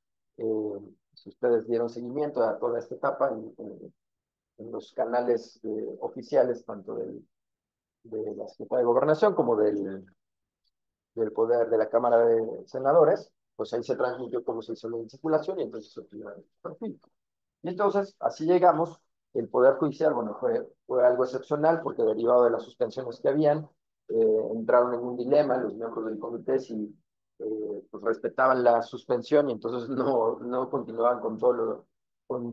Speaker 4: si ustedes dieron seguimiento a toda esta etapa en los canales oficiales, tanto de la Secretaría de Gobernación como del Poder de la Cámara de Senadores, pues ahí se transmitió cómo se hizo la insaculación y entonces se obtuvo el perfil. Y entonces, así llegamos. El Poder Judicial, bueno, fue algo excepcional porque derivado de las suspensiones que habían, entraron en un dilema los miembros del comité si pues respetaban la suspensión y entonces no continuaban con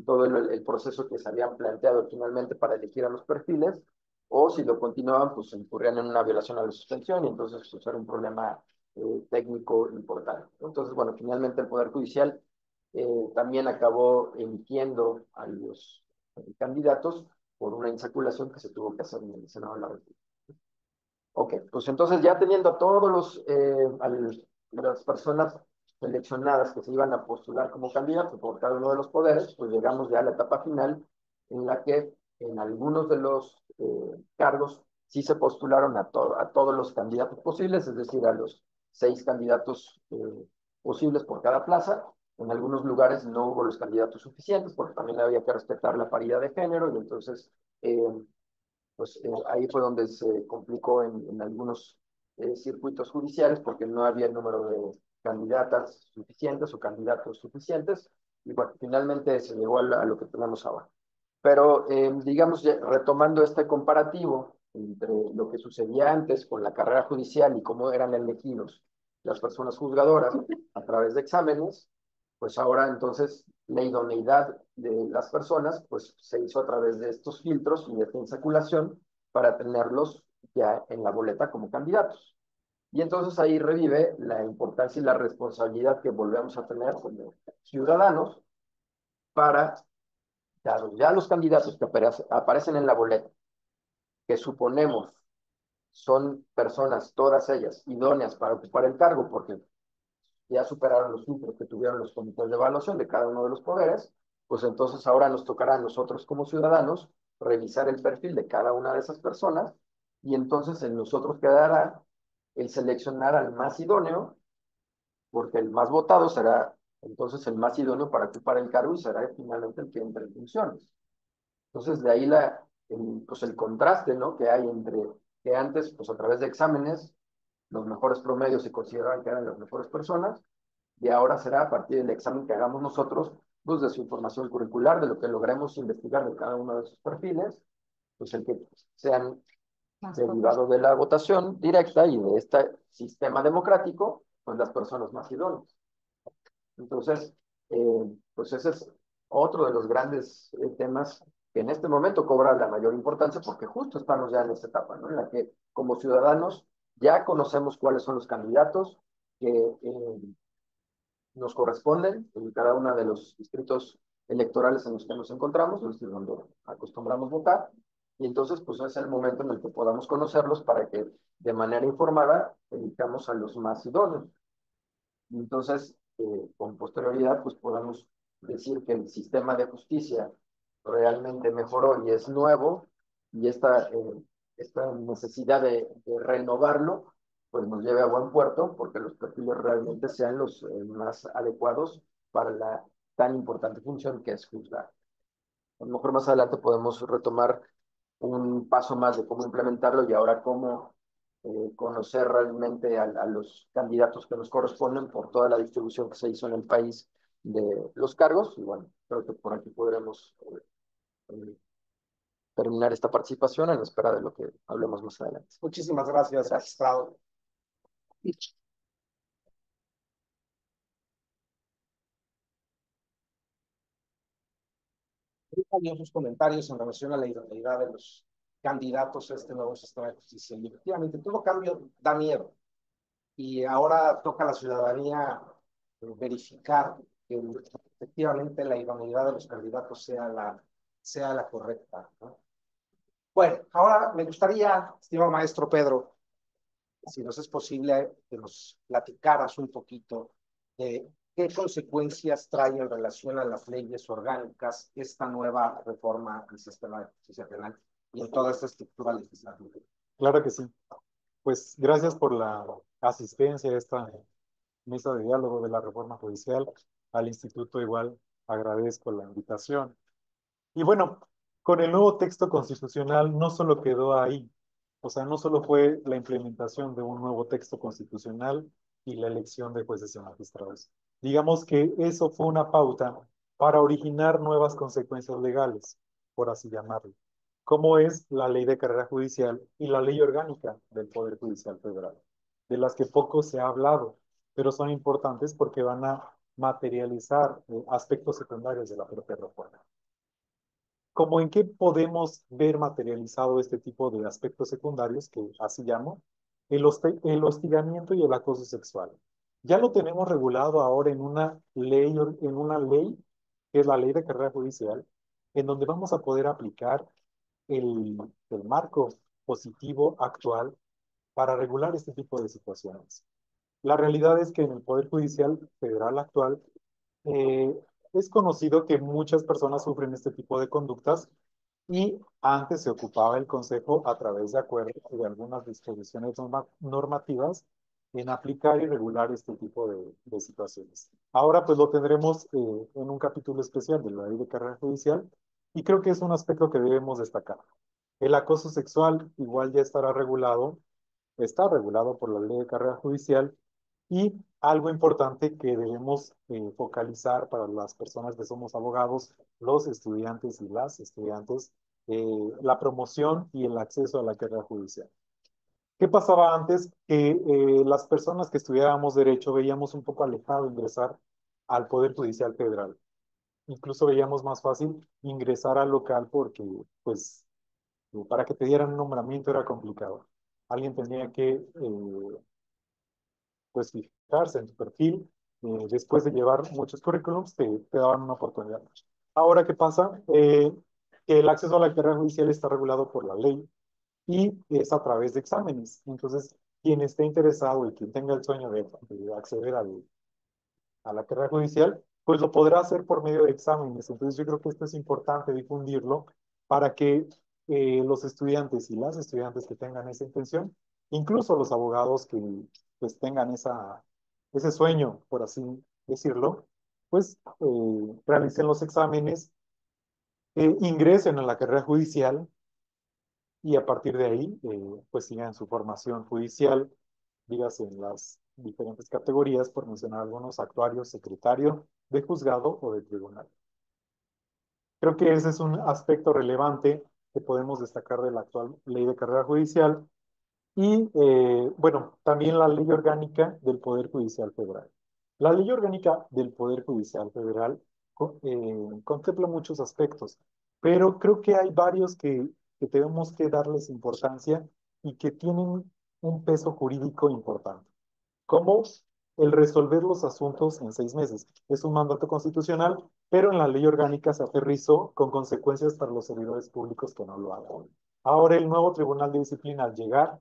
Speaker 4: todo el proceso que se habían planteado finalmente para elegir a los perfiles, o si lo continuaban, pues incurrían en una violación a la suspensión y entonces pues, era un problema técnico importante. Entonces, bueno, finalmente el Poder Judicial también acabó eligiendo a los candidatos por una insaculación que se tuvo que hacer en el Senado de la República. Ok, pues entonces ya teniendo a todos las personas seleccionadas que se iban a postular como candidatos por cada uno de los poderes, pues llegamos ya a la etapa final en la que en algunos de los cargos sí se postularon a todos los candidatos posibles, es decir, a los 6 candidatos posibles por cada plaza. En algunos lugares no hubo los candidatos suficientes porque también había que respetar la paridad de género y entonces pues ahí fue donde se complicó en algunos circuitos judiciales porque no había el número de candidatas suficientes o candidatos suficientes y bueno, finalmente se llegó a lo que tenemos ahora. Pero digamos, retomando este comparativo entre lo que sucedía antes con la carrera judicial y cómo eran elegidos las personas juzgadoras a través de exámenes, pues ahora entonces la idoneidad de las personas pues se hizo a través de estos filtros y de esta insaculación para tenerlos ya en la boleta como candidatos. Y entonces ahí revive la importancia y la responsabilidad que volvemos a tener como ciudadanos para ya los candidatos que aparecen en la boleta, que suponemos son personas, todas ellas, idóneas para ocupar el cargo, porque ya superaron los filtros que tuvieron los comités de evaluación de cada uno de los poderes, pues entonces ahora nos tocará a nosotros como ciudadanos revisar el perfil de cada una de esas personas y entonces en nosotros quedará el seleccionar al más idóneo, porque el más votado será entonces el más idóneo para ocupar el cargo y será finalmente el que entre en funciones. Entonces, de ahí pues el contraste, ¿no? Que hay entre que antes, pues a través de exámenes, los mejores promedios se consideraban que eran las mejores personas, y ahora será a partir del examen que hagamos nosotros, pues de su información curricular, de lo que logremos investigar de cada uno de sus perfiles, pues el que sean derivado de la votación directa y de este sistema democrático, pues las personas más idóneas. Entonces, pues ese es otro de los grandes temas que en este momento cobra la mayor importancia porque justo estamos ya en esta etapa, ¿no? En la que como ciudadanos ya conocemos cuáles son los candidatos que nos corresponden en cada uno de los distritos electorales en los que nos encontramos, es decir, donde acostumbramos votar, y entonces pues es el momento en el que podamos conocerlos para que de manera informada elijamos a los más idóneos. Entonces, con posterioridad, pues podamos decir que el sistema de justicia realmente mejoró y es nuevo, y esta necesidad de renovarlo, pues nos lleve a buen puerto, porque los perfiles realmente sean los más adecuados para la tan importante función que es juzgar. A lo mejor más adelante podemos retomar un paso más de cómo implementarlo y ahora cómo conocer realmente a los candidatos que nos corresponden por toda la distribución que se hizo en el país de los cargos. Y bueno, creo que por aquí podremos eh, terminar esta participación en espera de lo que hablemos más adelante.
Speaker 2: Muchísimas gracias, magistrado. Hay sus comentarios en relación a la idoneidad de los candidatos a este nuevo sistema de justicia. Y efectivamente, todo cambio da miedo. Y ahora toca a la ciudadanía verificar que efectivamente la idoneidad de los candidatos sea la correcta, ¿no? Bueno, ahora me gustaría, estimado maestro Pedro, si nos es posible, que nos platicaras un poquito de qué consecuencias trae en relación a las leyes orgánicas esta nueva reforma del sistema de justicia penal y en toda esta estructura legislativa.
Speaker 5: Claro que sí. Pues gracias por la asistencia a esta mesa de diálogo de la reforma judicial. Al instituto igual agradezco la invitación. Y bueno, con el nuevo texto constitucional no solo quedó ahí, o sea, no solo fue la implementación de un nuevo texto constitucional y la elección de jueces y magistrados. Digamos que eso fue una pauta para originar nuevas consecuencias legales, por así llamarlo, como es la ley de carrera judicial y la ley orgánica del Poder Judicial Federal, de las que poco se ha hablado, pero son importantes porque van a materializar aspectos secundarios de la propia reforma. ¿Cómo en qué podemos ver materializado este tipo de aspectos secundarios, que así llamo, el hostigamiento y el acoso sexual? Ya lo tenemos regulado ahora en una ley, que es la ley de carrera judicial, en donde vamos a poder aplicar el marco positivo actual para regular este tipo de situaciones. La realidad es que en el Poder Judicial Federal actual eh, es conocido que muchas personas sufren este tipo de conductas y antes se ocupaba el Consejo a través de acuerdos y de algunas disposiciones normativas en aplicar y regular este tipo de situaciones. Ahora pues lo tendremos en un capítulo especial de la Ley de Carrera Judicial y creo que es un aspecto que debemos destacar. El acoso sexual igual ya estará regulado, está regulado por la Ley de Carrera Judicial y algo importante que debemos focalizar para las personas que somos abogados, los estudiantes y las estudiantes, la promoción y el acceso a la carrera judicial. ¿Qué pasaba antes? Que las personas que estudiábamos derecho veíamos un poco alejado ingresar al Poder Judicial Federal. Incluso veíamos más fácil ingresar al local porque, pues, para que te dieran un nombramiento era complicado. Alguien tenía que, pues, fijarse en tu perfil. Después de llevar muchos currículums, te daban una oportunidad. Ahora, ¿qué pasa? Que el acceso a la carrera judicial está regulado por la ley y es a través de exámenes. Entonces, quien esté interesado y quien tenga el sueño de acceder a la carrera judicial, pues lo podrá hacer por medio de exámenes. Entonces, yo creo que esto es importante difundirlo para que los estudiantes y las estudiantes que tengan esa intención, incluso los abogados que pues tengan ese sueño, por así decirlo, pues realicen los exámenes, ingresen a la carrera judicial y a partir de ahí, pues sigan su formación judicial, dígase en las diferentes categorías, por mencionar algunos, actuario, secretario de juzgado o de tribunal. Creo que ese es un aspecto relevante que podemos destacar de la actual ley de carrera judicial y, bueno, también la ley orgánica del Poder Judicial Federal. La ley orgánica del Poder Judicial Federal contempla muchos aspectos, pero creo que hay varios que tenemos que darles importancia y que tienen un peso jurídico importante, como el resolver los asuntos en 6 meses. Es un mandato constitucional, pero en la ley orgánica se aterrizó con consecuencias para los servidores públicos que no lo hagan. Ahora el nuevo Tribunal de Disciplina al llegar,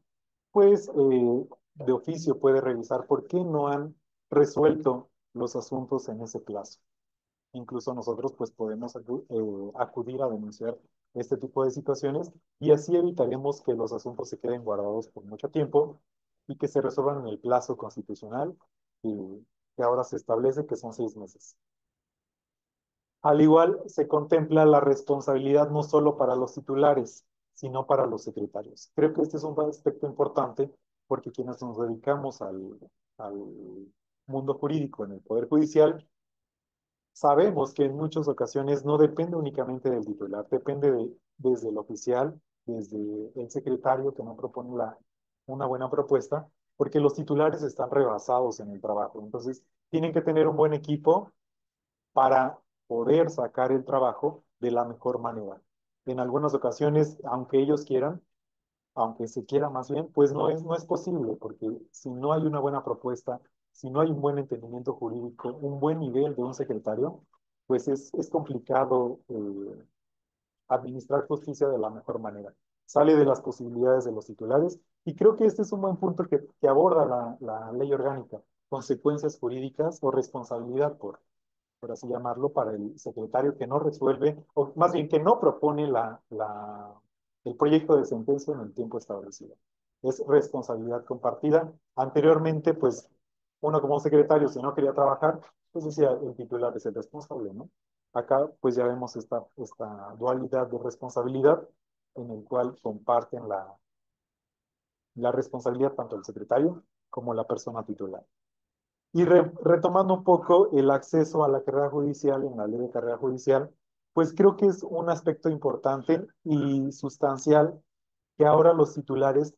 Speaker 5: pues de oficio puede revisar por qué no han resuelto los asuntos en ese plazo. Incluso nosotros pues podemos acudir a denunciar este tipo de situaciones y así evitaremos que los asuntos se queden guardados por mucho tiempo y que se resuelvan en el plazo constitucional y que ahora se establece que son 6 meses. Al igual se contempla la responsabilidad no solo para los titulares, sino para los secretarios. Creo que este es un aspecto importante porque quienes nos dedicamos al mundo jurídico en el Poder Judicial, sabemos que en muchas ocasiones no depende únicamente del titular, depende desde el oficial, desde el secretario que no propone una buena propuesta, porque los titulares están rebasados en el trabajo. Entonces, tienen que tener un buen equipo para poder sacar el trabajo de la mejor manera. En algunas ocasiones, aunque ellos quieran, aunque se quiera más bien, pues no es posible, porque si no hay una buena propuesta, si no hay un buen entendimiento jurídico, un buen nivel de un secretario, pues es complicado administrar justicia de la mejor manera. Sale de las posibilidades de los titulares y creo que este es un buen punto que aborda la ley orgánica, consecuencias jurídicas o responsabilidad por así llamarlo, para el secretario que no resuelve, o más bien que no propone el proyecto de sentencia en el tiempo establecido. Es responsabilidad compartida. Anteriormente, pues, uno como secretario, si no quería trabajar, pues decía, el titular es el responsable, ¿no? Acá, pues ya vemos esta dualidad de responsabilidad en el cual comparten la responsabilidad tanto el secretario como la persona titular. Y retomando un poco el acceso a la carrera judicial en la ley de carrera judicial, pues creo que es un aspecto importante y sustancial que ahora los titulares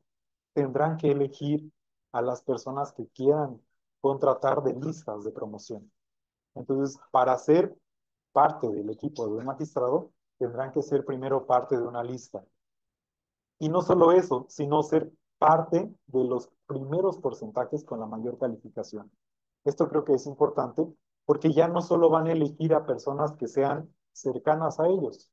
Speaker 5: tendrán que elegir a las personas que quieran contratar de listas de promoción. Entonces, para ser parte del equipo de un magistrado, tendrán que ser primero parte de una lista. Y no solo eso, sino ser parte de los primeros porcentajes con la mayor calificación. Esto creo que es importante porque ya no solo van a elegir a personas que sean cercanas a ellos,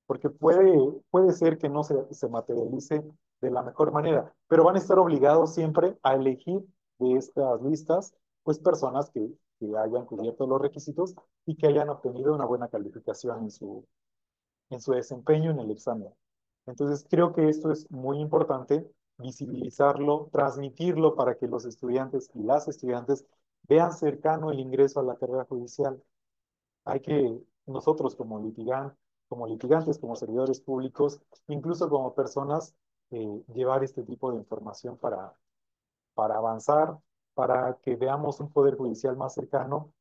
Speaker 5: porque puede ser que no se materialice de la mejor manera, pero van a estar obligados siempre a elegir de estas listas, pues personas que hayan cubierto los requisitos y que hayan obtenido una buena calificación en su desempeño en el examen. Entonces, creo que esto es muy importante, visibilizarlo, transmitirlo para que los estudiantes y las estudiantes vean cercano el ingreso a la carrera judicial. Hay que nosotros como litigantes, como servidores públicos, incluso como personas, llevar este tipo de información para avanzar, para que veamos un poder judicial más cercano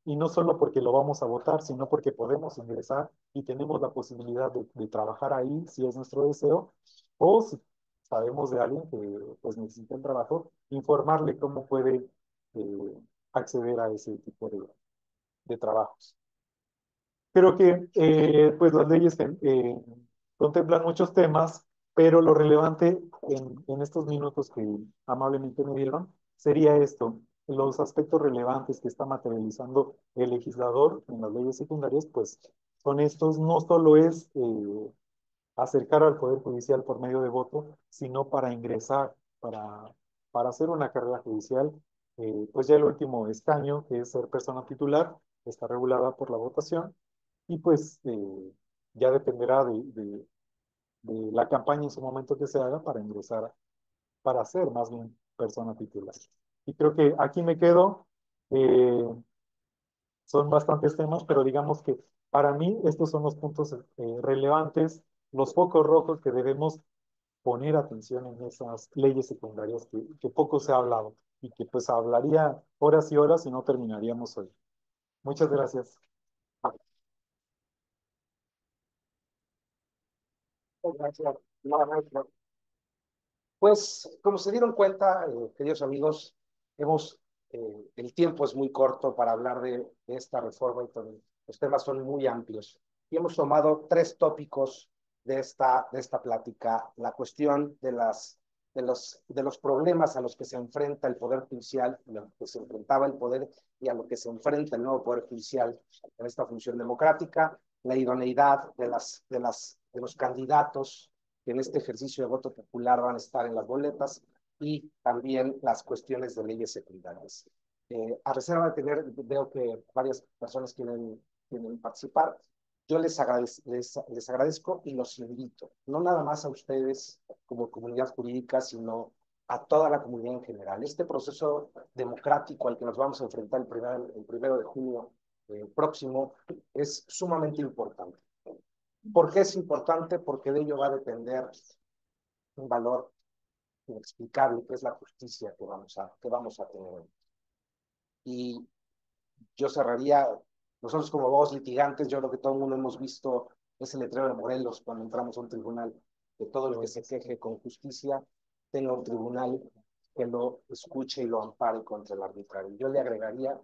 Speaker 5: y no solo porque lo vamos a votar, sino porque podemos ingresar y tenemos la posibilidad de trabajar ahí si es nuestro deseo, o si sabemos de alguien que pues necesita el trabajo, informarle cómo puede acceder a ese tipo de trabajos. Creo que pues las leyes contemplan muchos temas, pero lo relevante en estos minutos que amablemente me dieron sería esto, los aspectos relevantes que está materializando el legislador en las leyes secundarias, pues son estos, no solo es acercar al Poder Judicial por medio de voto, sino para ingresar, para hacer una carrera judicial, pues ya el último escaño, que es ser persona titular, está regulada por la votación y pues ya dependerá de la campaña en su momento que se haga para ingresar, para ser más bien persona titular. Y creo que aquí me quedo. Son bastantes temas, pero digamos que para mí estos son los puntos relevantes, los focos rojos que debemos poner atención en esas leyes secundarias que poco se ha hablado y que pues hablaría horas y horas y no terminaríamos hoy. Muchas gracias.
Speaker 2: Gracias. No, no, no. Pues, como se dieron cuenta, queridos amigos, el tiempo es muy corto para hablar de esta reforma y los temas son muy amplios. Y hemos tomado tres tópicos de esta plática. La cuestión de los problemas a los que se enfrenta el Poder Judicial, a lo que se enfrentaba el Poder y a lo que se enfrenta el nuevo Poder Judicial en esta función democrática, la idoneidad de los candidatos que en este ejercicio de voto popular van a estar en las boletas y también las cuestiones de leyes secundarias. A reserva de veo que varias personas quieren participar. Yo les agradezco y los invito, no nada más a ustedes como comunidad jurídica, sino a toda la comunidad en general. Este proceso democrático al que nos vamos a enfrentar el 1 de junio próximo es sumamente importante. ¿Por qué es importante? Porque de ello va a depender un valor inexplicable, que es la justicia que vamos a tener. Y yo cerraría, nosotros como vos litigantes, yo creo que todo el mundo hemos visto ese letrero de Morelos cuando entramos a un tribunal, que todo el que se queje con justicia tenga un tribunal que lo escuche y lo ampare contra el arbitrario. Yo le agregaría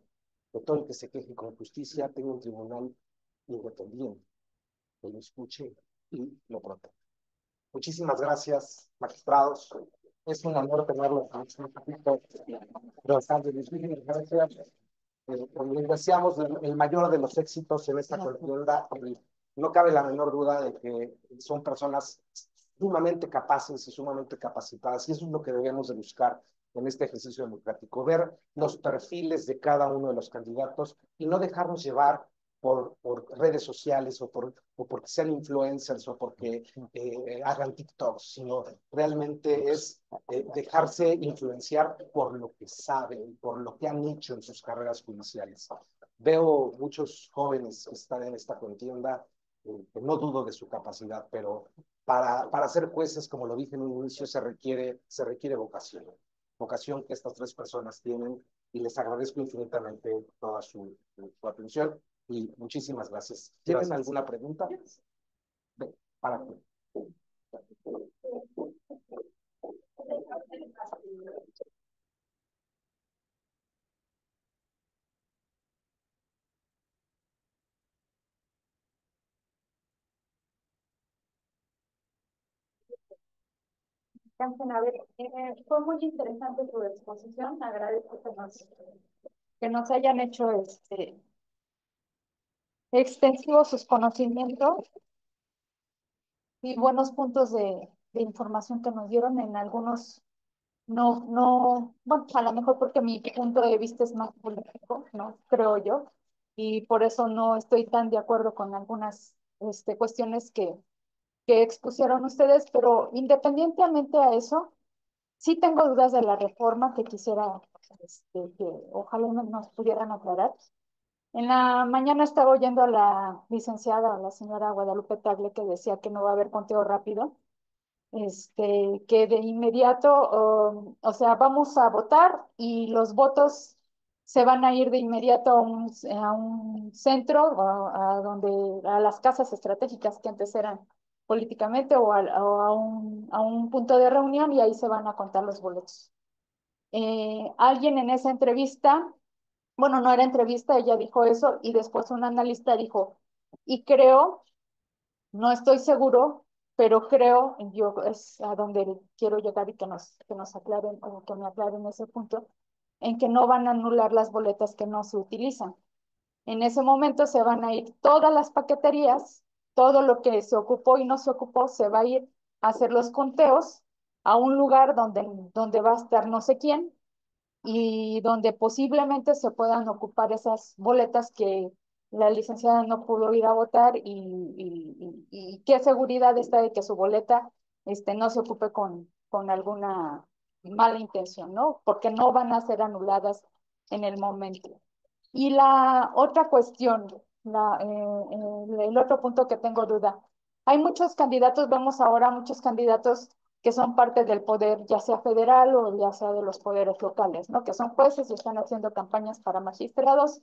Speaker 2: que todo el que se queje con justicia tenga un tribunal independiente, que lo escuche y lo proteja. Muchísimas gracias, magistrados. Es un honor tenerlos en este poquito bastante difícil. Gracias. Les deseamos el mayor de los éxitos en esta contienda. No cabe la menor duda de que son personas sumamente capaces y sumamente capacitadas, y eso es lo que debemos de buscar en este ejercicio democrático, ver los perfiles de cada uno de los candidatos y no dejarnos llevar por redes sociales o porque sean influencers o porque hagan TikToks, sino realmente es dejarse influenciar por lo que saben, por lo que han hecho en sus carreras judiciales. Veo muchos jóvenes que están en esta contienda, que no dudo de su capacidad, pero para ser jueces, como lo dije en un inicio, se requiere vocación que estas tres personas tienen, y les agradezco infinitamente toda su atención y muchísimas gracias. ¿Tienen alguna pregunta? Ven, para ti.
Speaker 3: A ver, fue muy interesante tu exposición. Agradezco que nos hayan hecho extensivos sus conocimientos y buenos puntos de información que nos dieron. En algunos bueno, a lo mejor porque mi punto de vista es más político, ¿no? Creo yo, y por eso no estoy tan de acuerdo con algunas cuestiones que expusieron ustedes, pero independientemente a eso, sí tengo dudas de la reforma que quisiera que ojalá nos pudieran aclarar. En la mañana estaba oyendo a la licenciada, a la señora Guadalupe Tagle, que decía que no va a haber conteo rápido, que de inmediato, o sea, vamos a votar y los votos
Speaker 6: se van a ir de inmediato a un centro, a las casas estratégicas que antes eran políticamente, o a un punto de reunión, y ahí se van a contar los boletos. Alguien en esa entrevista, bueno, no era entrevista, ella dijo eso, y después un analista dijo, y creo, no estoy seguro, pero creo, yo es a donde quiero llegar y que nos aclaren, o que me aclaren ese punto, en que no van a anular las boletas que no se utilizan. En ese momento se van a ir todas las paqueterías, todo lo que se ocupó y no se ocupó, se va a ir a hacer los conteos a un lugar donde va a estar no sé quién, y donde posiblemente se puedan ocupar esas boletas que la licenciada no pudo ir a votar, y qué seguridad está de que su boleta no se ocupe con alguna mala intención, ¿no? Porque no van a ser anuladas en el momento. Y la otra cuestión, el otro punto que tengo duda, hay muchos candidatos, vemos ahora muchos candidatos que son parte del poder, ya sea federal o ya sea de los poderes locales, ¿no? Que son jueces y están haciendo campañas para magistrados,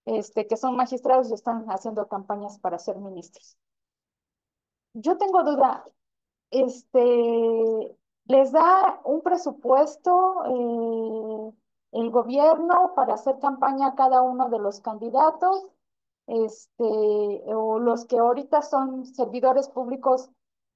Speaker 6: que son magistrados y están haciendo campañas para ser ministros. Yo tengo duda, ¿les da un presupuesto el gobierno para hacer campaña a cada uno de los candidatos? O los que ahorita son servidores públicos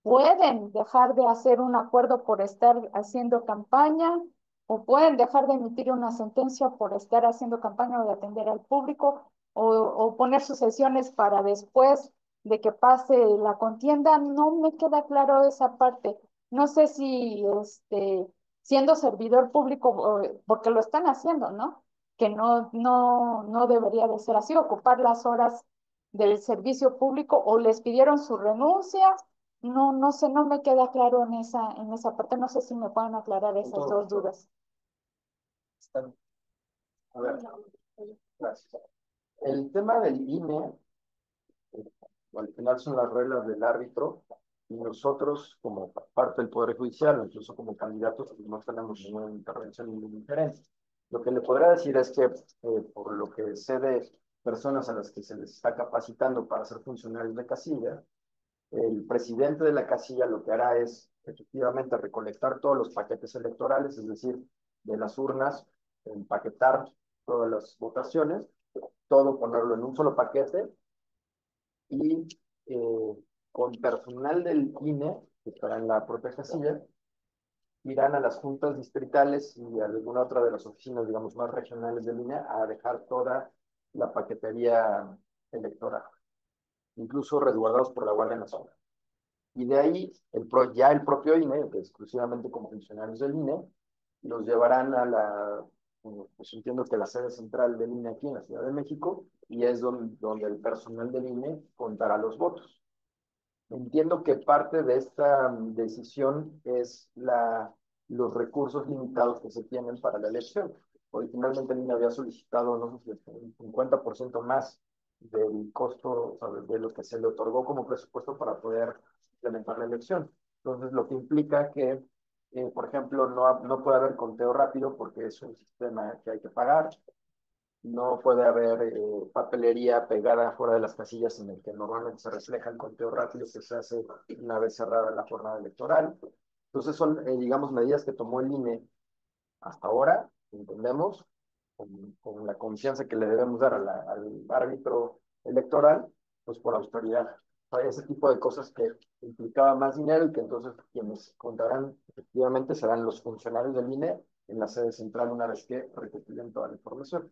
Speaker 6: pueden dejar de hacer un acuerdo por estar haciendo campaña, o pueden dejar de emitir una sentencia por estar haciendo campaña o de atender al público, o poner sus sesiones para después de que pase la contienda. No me queda claro esa parte. No sé si siendo servidor público, porque lo están haciendo, ¿no? Que no debería de ser así, ocupar las horas del servicio público, o les pidieron su renuncia. No sé, no me queda claro en esa parte. No sé si me pueden aclarar esas dos dudas.
Speaker 4: A ver, gracias. El tema del INE, al final son las reglas del árbitro, y nosotros, como parte del Poder Judicial, incluso como candidatos, pues no tenemos ninguna intervención, ninguna injerencia. Lo que le podría decir es que, por lo que sé de personas a las que se les está capacitando para ser funcionarios de casilla, el presidente de la casilla lo que hará es efectivamente recolectar todos los paquetes electorales, es decir, de las urnas, empaquetar todas las votaciones, todo ponerlo en un solo paquete, y con personal del INE, que estará en la propia casilla, irán a las juntas distritales y a alguna otra de las oficinas, digamos, más regionales del INE a dejar toda la paquetería electoral, incluso resguardados por la Guardia Nacional. Y de ahí, ya el propio INE, exclusivamente como funcionarios del INE, los llevarán a pues entiendo que la sede central del INE aquí en la Ciudad de México, y es donde el personal del INE contará los votos. Entiendo que parte de esta decisión es los recursos limitados que se tienen para la elección. Originalmente el INE había solicitado, no sé si un 50% más del costo, o sea, de lo que se le otorgó como presupuesto para poder implementar la elección. Entonces, lo que implica que, por ejemplo, no puede haber conteo rápido porque es un sistema que hay que pagar. No puede haber papelería pegada fuera de las casillas en el que normalmente se refleja el conteo rápido que se hace una vez cerrada la jornada electoral. Entonces son, digamos, medidas que tomó el INE hasta ahora, entendemos, con la confianza que le debemos dar al árbitro electoral, pues por autoridad. O sea, ese tipo de cosas que implicaba más dinero, y que entonces quienes contarán efectivamente serán los funcionarios del INE en la sede central una vez que recopilen toda la información.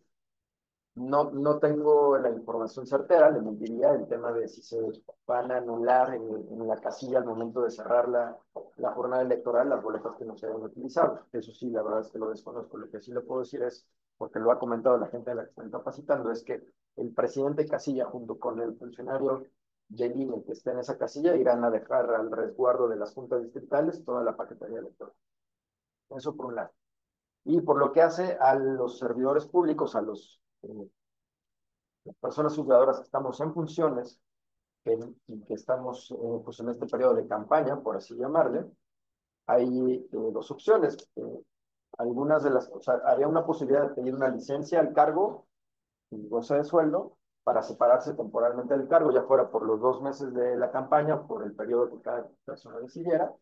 Speaker 4: No tengo la información certera, le mentiría el tema de si se van a anular en la casilla al momento de cerrar la jornada electoral las boletas que no se hayan utilizado. Eso sí, la verdad es que lo desconozco. Lo que sí le puedo decir es, porque lo ha comentado la gente a la que están capacitando, es que el presidente casilla junto con el funcionario del INE que está en esa casilla irán a dejar al resguardo de las juntas distritales toda la paquetería electoral. Eso por un lado. Y por lo que hace a los servidores públicos, a las personas juzgadoras que estamos en funciones, y que estamos pues en este periodo de campaña, por así llamarle, hay dos opciones. algunas de las, o sea, había una posibilidad de pedir una licencia al cargo y goce de sueldo para separarse temporalmente del cargo, ya fuera por los 2 meses de la campaña o por el periodo que cada persona decidiera.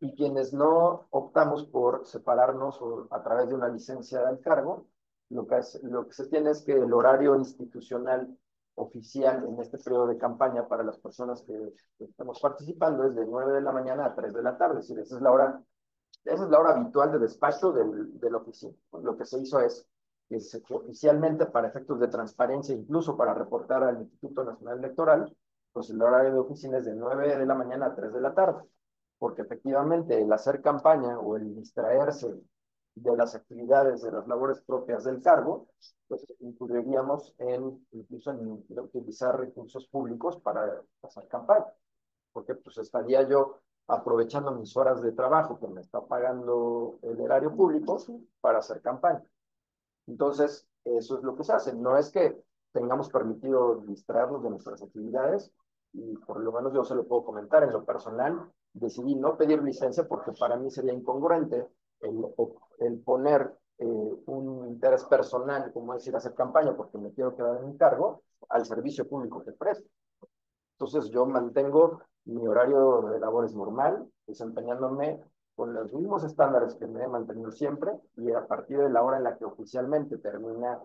Speaker 4: Y quienes no optamos por separarnos o a través de una licencia del cargo, lo que se tiene es que el horario institucional oficial en este periodo de campaña para las personas que estamos participando es de 9 de la mañana a 3 de la tarde, es decir, esa es la hora habitual de despacho de la oficina. Lo que se hizo es que oficialmente, para efectos de transparencia, incluso para reportar al Instituto Nacional Electoral, pues el horario de oficina es de 9 de la mañana a 3 de la tarde, porque efectivamente el hacer campaña o el distraerse de las actividades, de las labores propias del cargo, pues incurriríamos incluso en utilizar recursos públicos para hacer campaña, porque pues estaría yo aprovechando mis horas de trabajo que me está pagando el erario público para hacer campaña. Entonces, eso es lo que se hace. No es que tengamos permitido distraernos de nuestras actividades, y por lo menos yo se lo puedo comentar en lo personal, decidí no pedir licencia porque para mí sería incongruente el poner un interés personal, como es ir a hacer campaña porque me quiero quedar en un cargo, al servicio público que presto. Entonces yo mantengo mi horario de labores normal, desempeñándome con los mismos estándares que me he mantenido siempre, y a partir de la hora en la que oficialmente termina,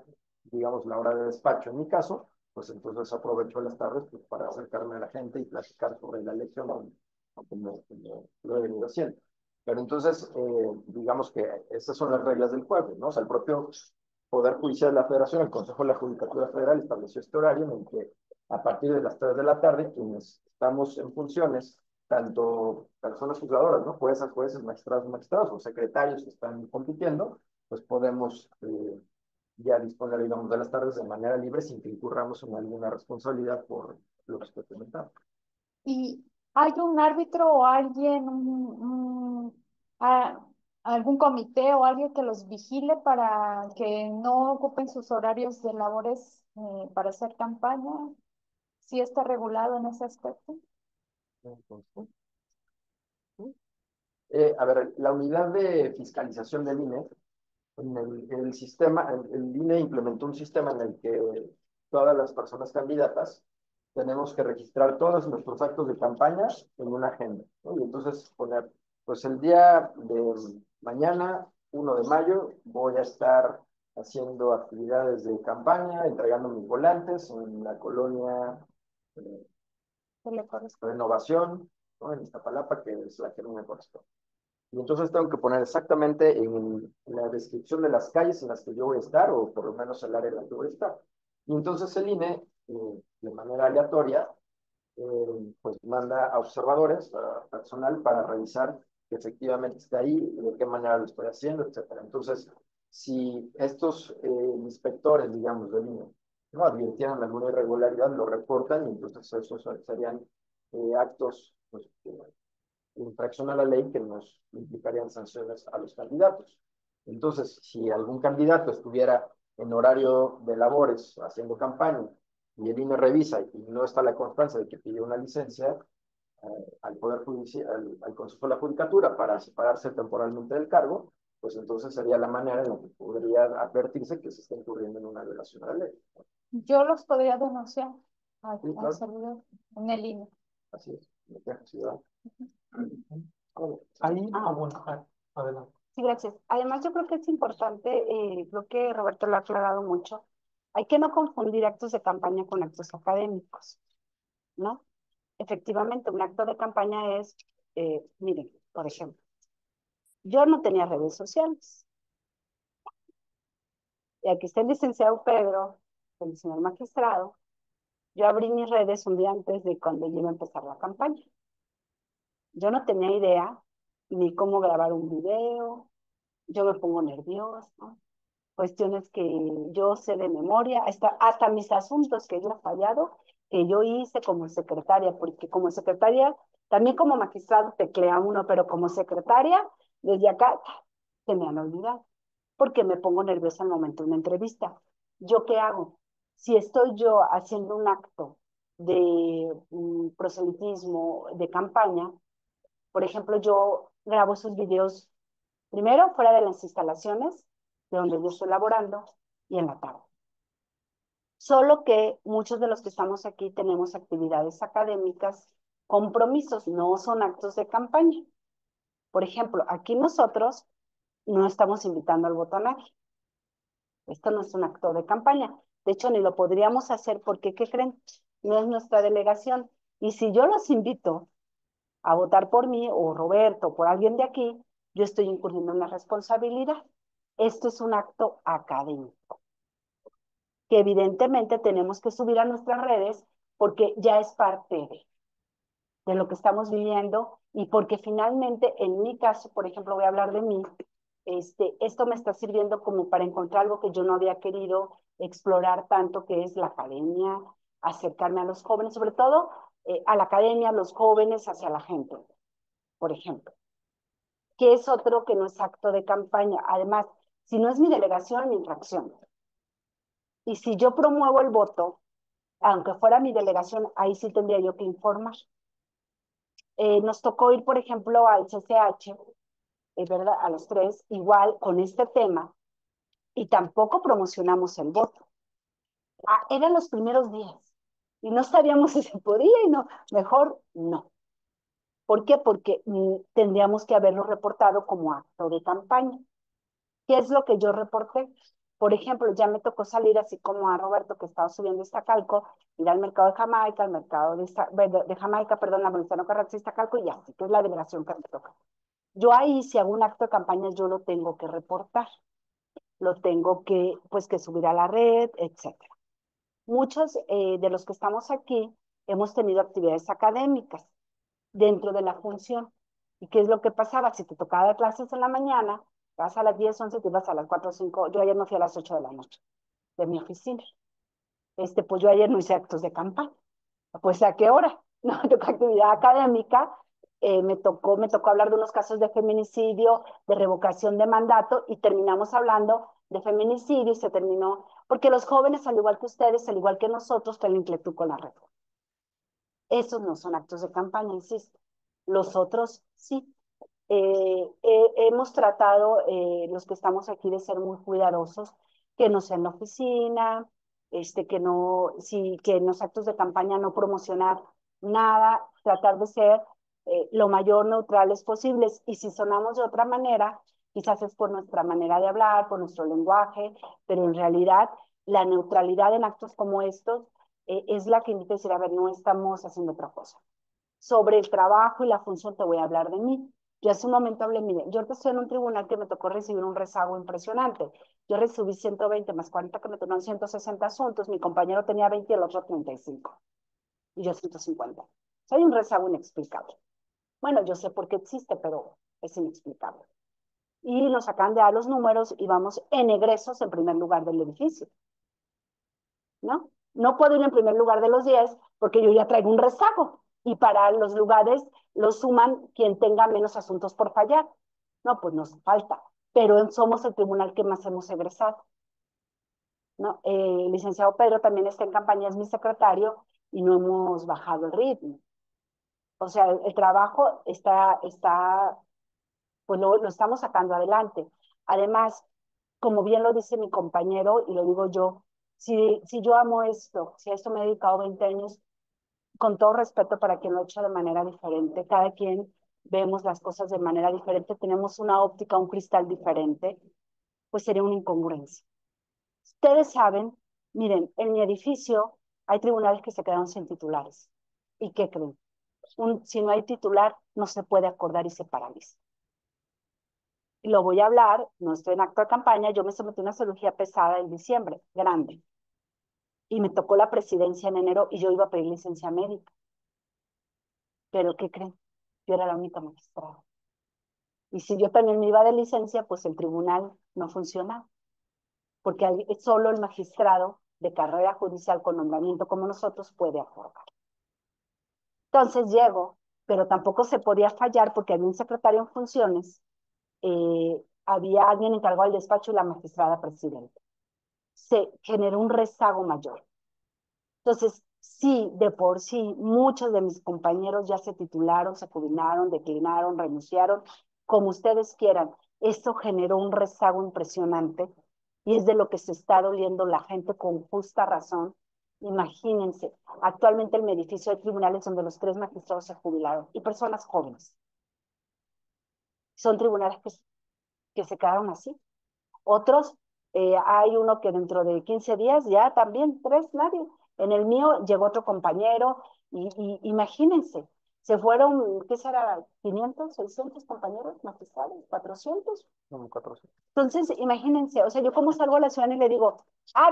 Speaker 4: digamos, la hora de despacho en mi caso, pues entonces aprovecho las tardes pues, para acercarme a la gente y platicar sobre la elección, como lo he venido haciendo. Pero entonces, digamos que esas son las reglas del juego, ¿no? O sea, el propio Poder Judicial de la Federación, el Consejo de la Judicatura Federal, estableció este horario en el que a partir de las 3 de la tarde, quienes estamos en funciones, tanto personas juzgadoras, ¿no? Juezas, jueces, magistrados, magistrados, o secretarios que están compitiendo, pues podemos ya disponer, digamos, de las tardes de manera libre sin que incurramos en alguna responsabilidad por lo que estoy comentando.
Speaker 6: ¿Y hay un árbitro o alguien, algún comité o alguien que los vigile para que no ocupen sus horarios de labores para hacer campaña? ¿Sí está regulado en ese aspecto?
Speaker 4: Entonces, a ver, la unidad de fiscalización del INE, en el sistema, el INE implementó un sistema en el que todas las personas candidatas tenemos que registrar todos nuestros actos de campaña en una agenda, ¿no? Y entonces poner, pues el día de mañana, 1 de mayo, voy a estar haciendo actividades de campaña, entregando mis volantes en la colonia eh,
Speaker 6: ¿Qué le corresponde?
Speaker 4: Renovación, ¿no? En Iztapalapa, que es la que no me corresponde. Y entonces tengo que poner exactamente en la descripción de las calles en las que yo voy a estar, o por lo menos el área en la que voy a estar. Y entonces el INE, de manera aleatoria, pues manda a observadores, a personal, para revisar que efectivamente esté ahí, de qué manera lo estoy haciendo, etcétera. Entonces, si estos inspectores, digamos, del INE, no advirtieran alguna irregularidad, lo reportan, y entonces esos serían actos pues, infracción a la ley que nos implicarían sanciones a los candidatos. Entonces, si algún candidato estuviera en horario de labores haciendo campaña y el INE revisa y no está la constancia de que pidió una licencia al Poder Judicial, al Consejo de la Judicatura para separarse temporalmente del cargo, pues entonces sería la manera en la que podría advertirse que se está incurriendo en una violación a la ley.
Speaker 6: Yo los podría denunciar
Speaker 4: Sí,
Speaker 6: al
Speaker 4: claro.
Speaker 6: servidor en el INE.
Speaker 4: Así es, me quejo, ciudadano.
Speaker 5: Ahí, bueno, adelante.
Speaker 3: Sí, gracias. Además, yo creo que es importante, creo que Roberto lo ha aclarado mucho, hay que no confundir actos de campaña con actos académicos, ¿no? Efectivamente, un acto de campaña es, miren, por ejemplo, yo no tenía redes sociales. Y aquí está el licenciado Pedro, el señor magistrado. Yo abrí mis redes un día antes de cuando yo iba a empezar la campaña. Yo no tenía idea ni cómo grabar un video, yo me pongo nerviosa, ¿no? Cuestiones que yo sé de memoria, hasta mis asuntos que yo he fallado, que yo hice como secretaria, porque como secretaria, también como magistrado teclea uno, pero como secretaria, desde acá se me han olvidado, porque me pongo nerviosa al momento de una entrevista. ¿Yo qué hago? Si estoy yo haciendo un acto de proselitismo, de campaña, por ejemplo, yo grabo esos videos Primero, fuera de las instalaciones de donde yo estoy laborando y en la tarde. Solo que muchos de los que estamos aquí tenemos actividades académicas, compromisos, no son actos de campaña. Por ejemplo, aquí nosotros no estamos invitando al voto a nadie. Esto no es un acto de campaña. De hecho, ni lo podríamos hacer porque, ¿qué creen? No es nuestra delegación. Y si yo los invito a votar por mí o Roberto o por alguien de aquí, yo estoy incurriendo en la responsabilidad. Esto es un acto académico que evidentemente tenemos que subir a nuestras redes porque ya es parte de lo que estamos viviendo y porque finalmente, en mi caso, por ejemplo, voy a hablar de mí, esto me está sirviendo como para encontrar algo que yo no había querido explorar tanto, que es la academia, acercarme a los jóvenes, sobre todo a la academia, a los jóvenes, hacia la gente, por ejemplo, que es otro que no es acto de campaña. Además, si no es mi delegación, mi fracción. Y si yo promuevo el voto, aunque fuera mi delegación, ahí sí tendría yo que informar. Nos tocó ir, por ejemplo, al CCH, ¿verdad? A los tres, igual con este tema, y tampoco promocionamos el voto. Eran los primeros días, y no sabíamos si se podía, y no, mejor no. ¿Por qué? Porque tendríamos que haberlo reportado como acto de campaña. ¿Qué es lo que yo reporté? Por ejemplo, ya me tocó salir así como a Roberto, que estaba subiendo Iztacalco, ir al mercado de Jamaica, al mercado de Jamaica, perdón, la Venustiano Carranza Iztacalco, y así, que es la delegación que me toca. Yo ahí, si hago un acto de campaña, yo lo tengo que reportar, lo tengo que, pues, que subir a la red, etcétera. Muchos de los que estamos aquí hemos tenido actividades académicas dentro de la función. ¿Y qué es lo que pasaba? Si te tocaba dar clases en la mañana, vas a las 10, 11, te ibas a las 4 o 5. Yo ayer no fui a las 8 de la noche de mi oficina. Pues yo ayer no hice actos de campaña. Pues ¿a qué hora? No, me tocó actividad académica, me tocó hablar de unos casos de feminicidio, de revocación de mandato, y terminamos hablando de feminicidio y se terminó, porque los jóvenes, al igual que ustedes, al igual que nosotros, tienen inquietud con la reforma. Esos no son actos de campaña, insisto. Los otros sí. Hemos tratado, los que estamos aquí, de ser muy cuidadosos, que no sea en la oficina, que no, sí, que en los actos de campaña no promocionar nada, tratar de ser lo mayor neutrales posibles. Y si sonamos de otra manera, quizás es por nuestra manera de hablar, por nuestro lenguaje, pero en realidad la neutralidad en actos como estos es la que invita a decir, a ver, no estamos haciendo otra cosa. Sobre el trabajo y la función te voy a hablar de mí. Yo hace un momento hablé, mire, yo estoy en un tribunal que me tocó recibir un rezago impresionante. Yo recibí 120 más 40 que me tocaron 160 asuntos, mi compañero tenía 20 y el otro 35, y yo 150. O sea, hay un rezago inexplicable. Bueno, yo sé por qué existe, pero es inexplicable. Y nos sacan de a los números y vamos en egresos en primer lugar del edificio, ¿no? No puedo ir en primer lugar de los 10 porque yo ya traigo un rezago. Y para los lugares lo suman quien tenga menos asuntos por fallar. No, pues nos falta. Pero somos el tribunal que más hemos egresado, ¿no? El licenciado Pedro también está en campaña, es mi secretario, y no hemos bajado el ritmo. O sea, el trabajo pues lo estamos sacando adelante. Además, como bien lo dice mi compañero y lo digo yo, si yo amo esto, si a esto me he dedicado 20 años, con todo respeto para quien lo ha hecho de manera diferente, cada quien vemos las cosas de manera diferente, tenemos una óptica, un cristal diferente, pues sería una incongruencia. Ustedes saben, miren, en mi edificio hay tribunales que se quedaron sin titulares. ¿Y qué creen? Si no hay titular, no se puede acordar y se paraliza. Y lo voy a hablar, no estoy en acto de campaña, yo me sometí a una cirugía pesada en diciembre, grande, y me tocó la presidencia en enero y yo iba a pedir licencia médica. Pero ¿qué creen? Yo era la única magistrada. Y si yo también me iba de licencia, pues el tribunal no funcionaba, porque solo el magistrado de carrera judicial con nombramiento como nosotros puede acordar. Entonces llego, pero tampoco se podía fallar porque había un secretario en funciones, había alguien encargado del despacho y la magistrada presidenta. Se generó un rezago mayor. Entonces, sí, de por sí, muchos de mis compañeros ya se titularon, se jubilaron, declinaron, renunciaron, como ustedes quieran. Eso generó un rezago impresionante y es de lo que se está doliendo la gente con justa razón. Imagínense, actualmente el edificio de tribunales donde los 3 magistrados se jubilaron y personas jóvenes. Son tribunales que se quedaron así. Otros, hay uno que dentro de 15 días ya también, 3, nadie. En el mío llegó otro compañero y imagínense, se fueron, ¿qué será? 500, 600 compañeros magistrales, 400.
Speaker 4: 400.
Speaker 3: Entonces, imagínense, o sea, yo como salgo a la ciudad y le digo,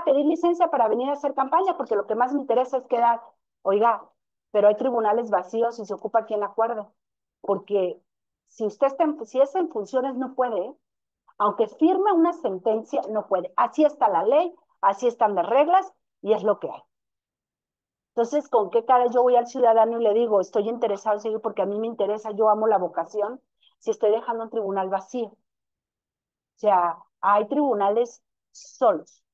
Speaker 3: pedí licencia para venir a hacer campaña, porque lo que más me interesa es quedar, oiga, pero hay tribunales vacíos y se ocupa quien acuerde, porque si usted está si es en funciones no puede, ¿eh? Aunque firme una sentencia, no puede. Así está la ley, así están las reglas y es lo que hay. Entonces, ¿con qué cara yo voy al ciudadano y le digo, estoy interesado en seguir porque a mí me interesa, yo amo la vocación, si estoy dejando un tribunal vacío? O sea, hay tribunales solos,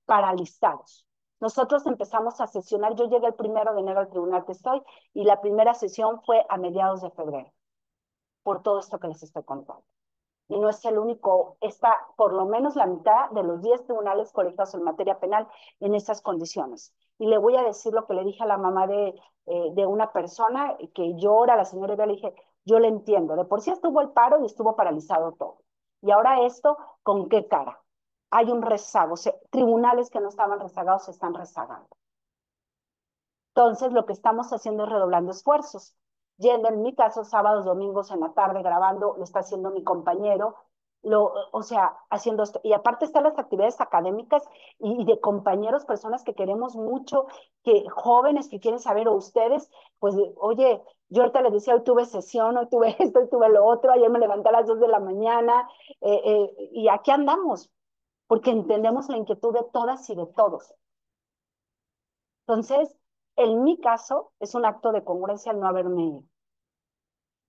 Speaker 3: paralizados. Nosotros empezamos a sesionar, yo llegué el 1 de enero al tribunal que estoy y la primera sesión fue a mediados de febrero, por todo esto que les estoy contando. Y no es el único, está por lo menos la mitad de los 10 tribunales colegiados en materia penal en esas condiciones. Y le voy a decir lo que le dije a la mamá de una persona que llora, la señora Eva, le dije, yo le entiendo, de por sí estuvo el paro y estuvo paralizado todo. Y ahora esto, ¿con qué cara? Hay un rezago, o sea, tribunales que no estaban rezagados se están rezagando. Entonces, lo que estamos haciendo es redoblando esfuerzos. Yendo, en mi caso, sábados, domingos en la tarde grabando, lo está haciendo mi compañero, o sea, haciendo esto. Y aparte están las actividades académicas y de compañeros, personas que queremos mucho, que jóvenes que quieren saber, o ustedes, pues, oye, yo ahorita les decía, hoy tuve sesión, hoy tuve esto, hoy tuve lo otro, ayer me levanté a las 2 de la mañana, y aquí andamos, porque entendemos la inquietud de todas y de todos. Entonces, en mi caso, es un acto de congruencia el no haberme ido.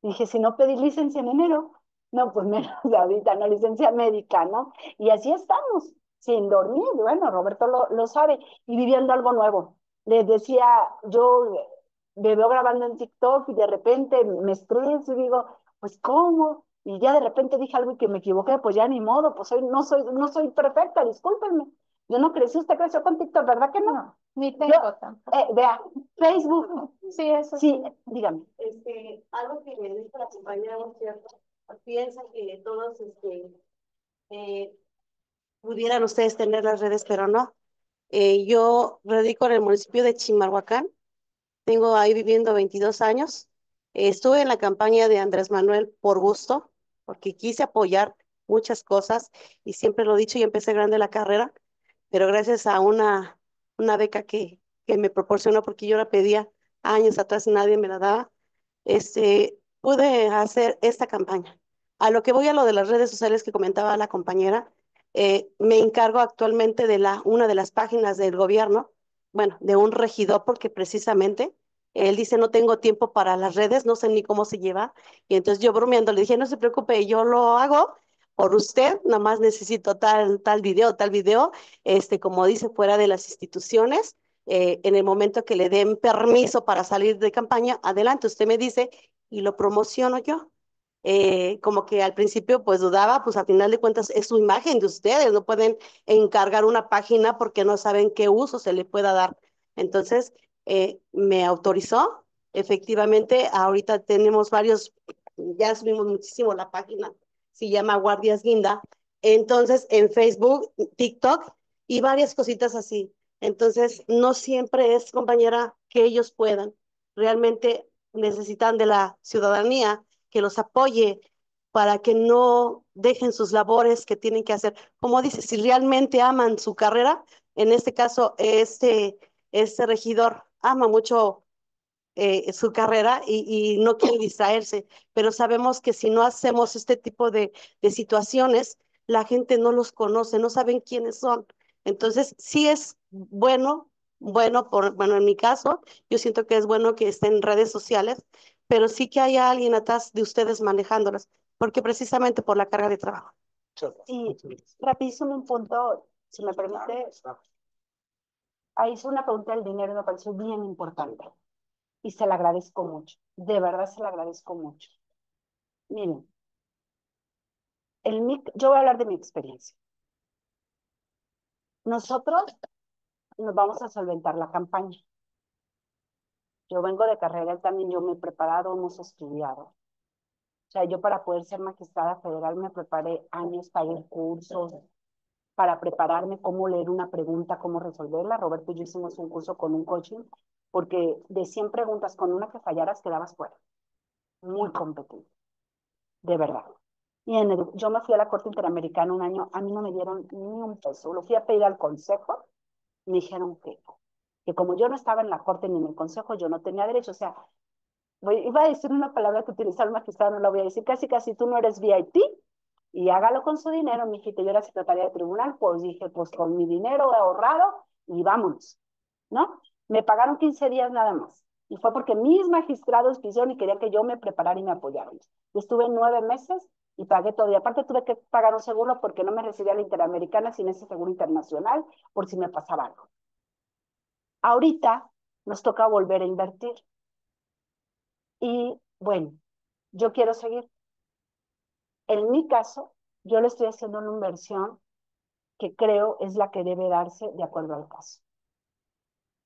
Speaker 3: Dije, si no pedí licencia en enero, no, pues menos ahorita, no, licencia médica, ¿no? Y así estamos, sin dormir, bueno, Roberto lo sabe, y viviendo algo nuevo. Les decía, yo me veo grabando en TikTok y de repente me estreso y digo, pues, ¿cómo? Y ya de repente dije algo y que me equivoqué, pues ya ni modo, pues no soy perfecta, discúlpenme. Yo no crecí, usted creció con TikTok, ¿verdad que no?
Speaker 6: No, ni tengo tampoco.
Speaker 3: Vea, Facebook.
Speaker 6: Sí, eso
Speaker 3: Sí, dígame.
Speaker 7: Algo que me dijo la compañera, ¿no es cierto? Piensan que todos eh, pudieran ustedes tener las redes, pero no. Yo radico en el municipio de Chimalhuacán, tengo ahí viviendo 22 años. Estuve en la campaña de Andrés Manuel por gusto, porque quise apoyar muchas cosas y siempre lo he dicho y empecé grande la carrera, pero gracias a una beca que me proporcionó, porque yo la pedía años atrás y nadie me la daba, pude hacer esta campaña. A lo que voy a lo de las redes sociales que comentaba la compañera, me encargo actualmente de una de las páginas del gobierno, bueno, de un regidor, porque precisamente él dice, no tengo tiempo para las redes, no sé ni cómo se lleva. Y entonces yo bromeando le dije, no se preocupe, yo lo hago por usted, nada más necesito tal video, como dice, fuera de las instituciones. En el momento que le den permiso para salir de campaña, adelante, usted me dice y lo promociono yo. Como que al principio pues dudaba, pues al final de cuentas es su imagen de ustedes, no pueden encargar una página porque no saben qué uso se le pueda dar. Entonces, me autorizó, efectivamente, ahorita tenemos varios, ya subimos muchísimo la página, se llama Guardias Guinda, entonces en Facebook, TikTok y varias cositas así. Entonces, no siempre es, compañera, que ellos puedan, realmente necesitan de la ciudadanía que los apoye para que no dejen sus labores que tienen que hacer. Como dice, si realmente aman su carrera, en este caso, este regidor ama mucho su carrera y no quiere distraerse, pero sabemos que si no hacemos este tipo de situaciones, la gente no los conoce, no saben quiénes son. Entonces, sí es bueno, en mi caso, yo siento que es bueno que estén en redes sociales, pero sí que haya alguien atrás de ustedes manejándolas, porque precisamente por la carga de trabajo.
Speaker 3: Y rapidísimo un punto, si me permite, ahí hizo una pregunta del dinero y me pareció bien importante. Y se la agradezco mucho, de verdad se la agradezco mucho. Miren, yo voy a hablar de mi experiencia. Nosotros nos vamos a solventar la campaña. Yo vengo de carrera, también yo me he preparado, hemos estudiado. O sea, yo para poder ser magistrada federal me preparé años, pagué cursos para prepararme cómo leer una pregunta, cómo resolverla. Roberto y yo hicimos un curso con un coaching, porque de 100 preguntas, con una que fallaras quedabas fuera. Muy competente, de verdad. Y yo me fui a la Corte Interamericana un año, a mí no me dieron ni un peso. Lo fui a pedir al consejo, me dijeron que como yo no estaba en la Corte ni en el consejo, yo no tenía derecho. O sea, iba a decir una palabra que utilizó el magistrado, no la voy a decir, casi casi tú no eres VIP y hágalo con su dinero, mijita. Yo era secretaria de tribunal, pues dije, pues con mi dinero ahorrado y vámonos, ¿no? Me pagaron 15 días nada más. Y fue porque mis magistrados quisieron y querían que yo me preparara y me apoyaran. Yo estuve 9 meses y pagué todo. Y aparte tuve que pagar un seguro porque no me recibía la Interamericana sin ese seguro internacional por si me pasaba algo. Ahorita nos toca volver a invertir. Y bueno, yo quiero seguir. En mi caso, yo le estoy haciendo una inversión que creo es la que debe darse de acuerdo al caso.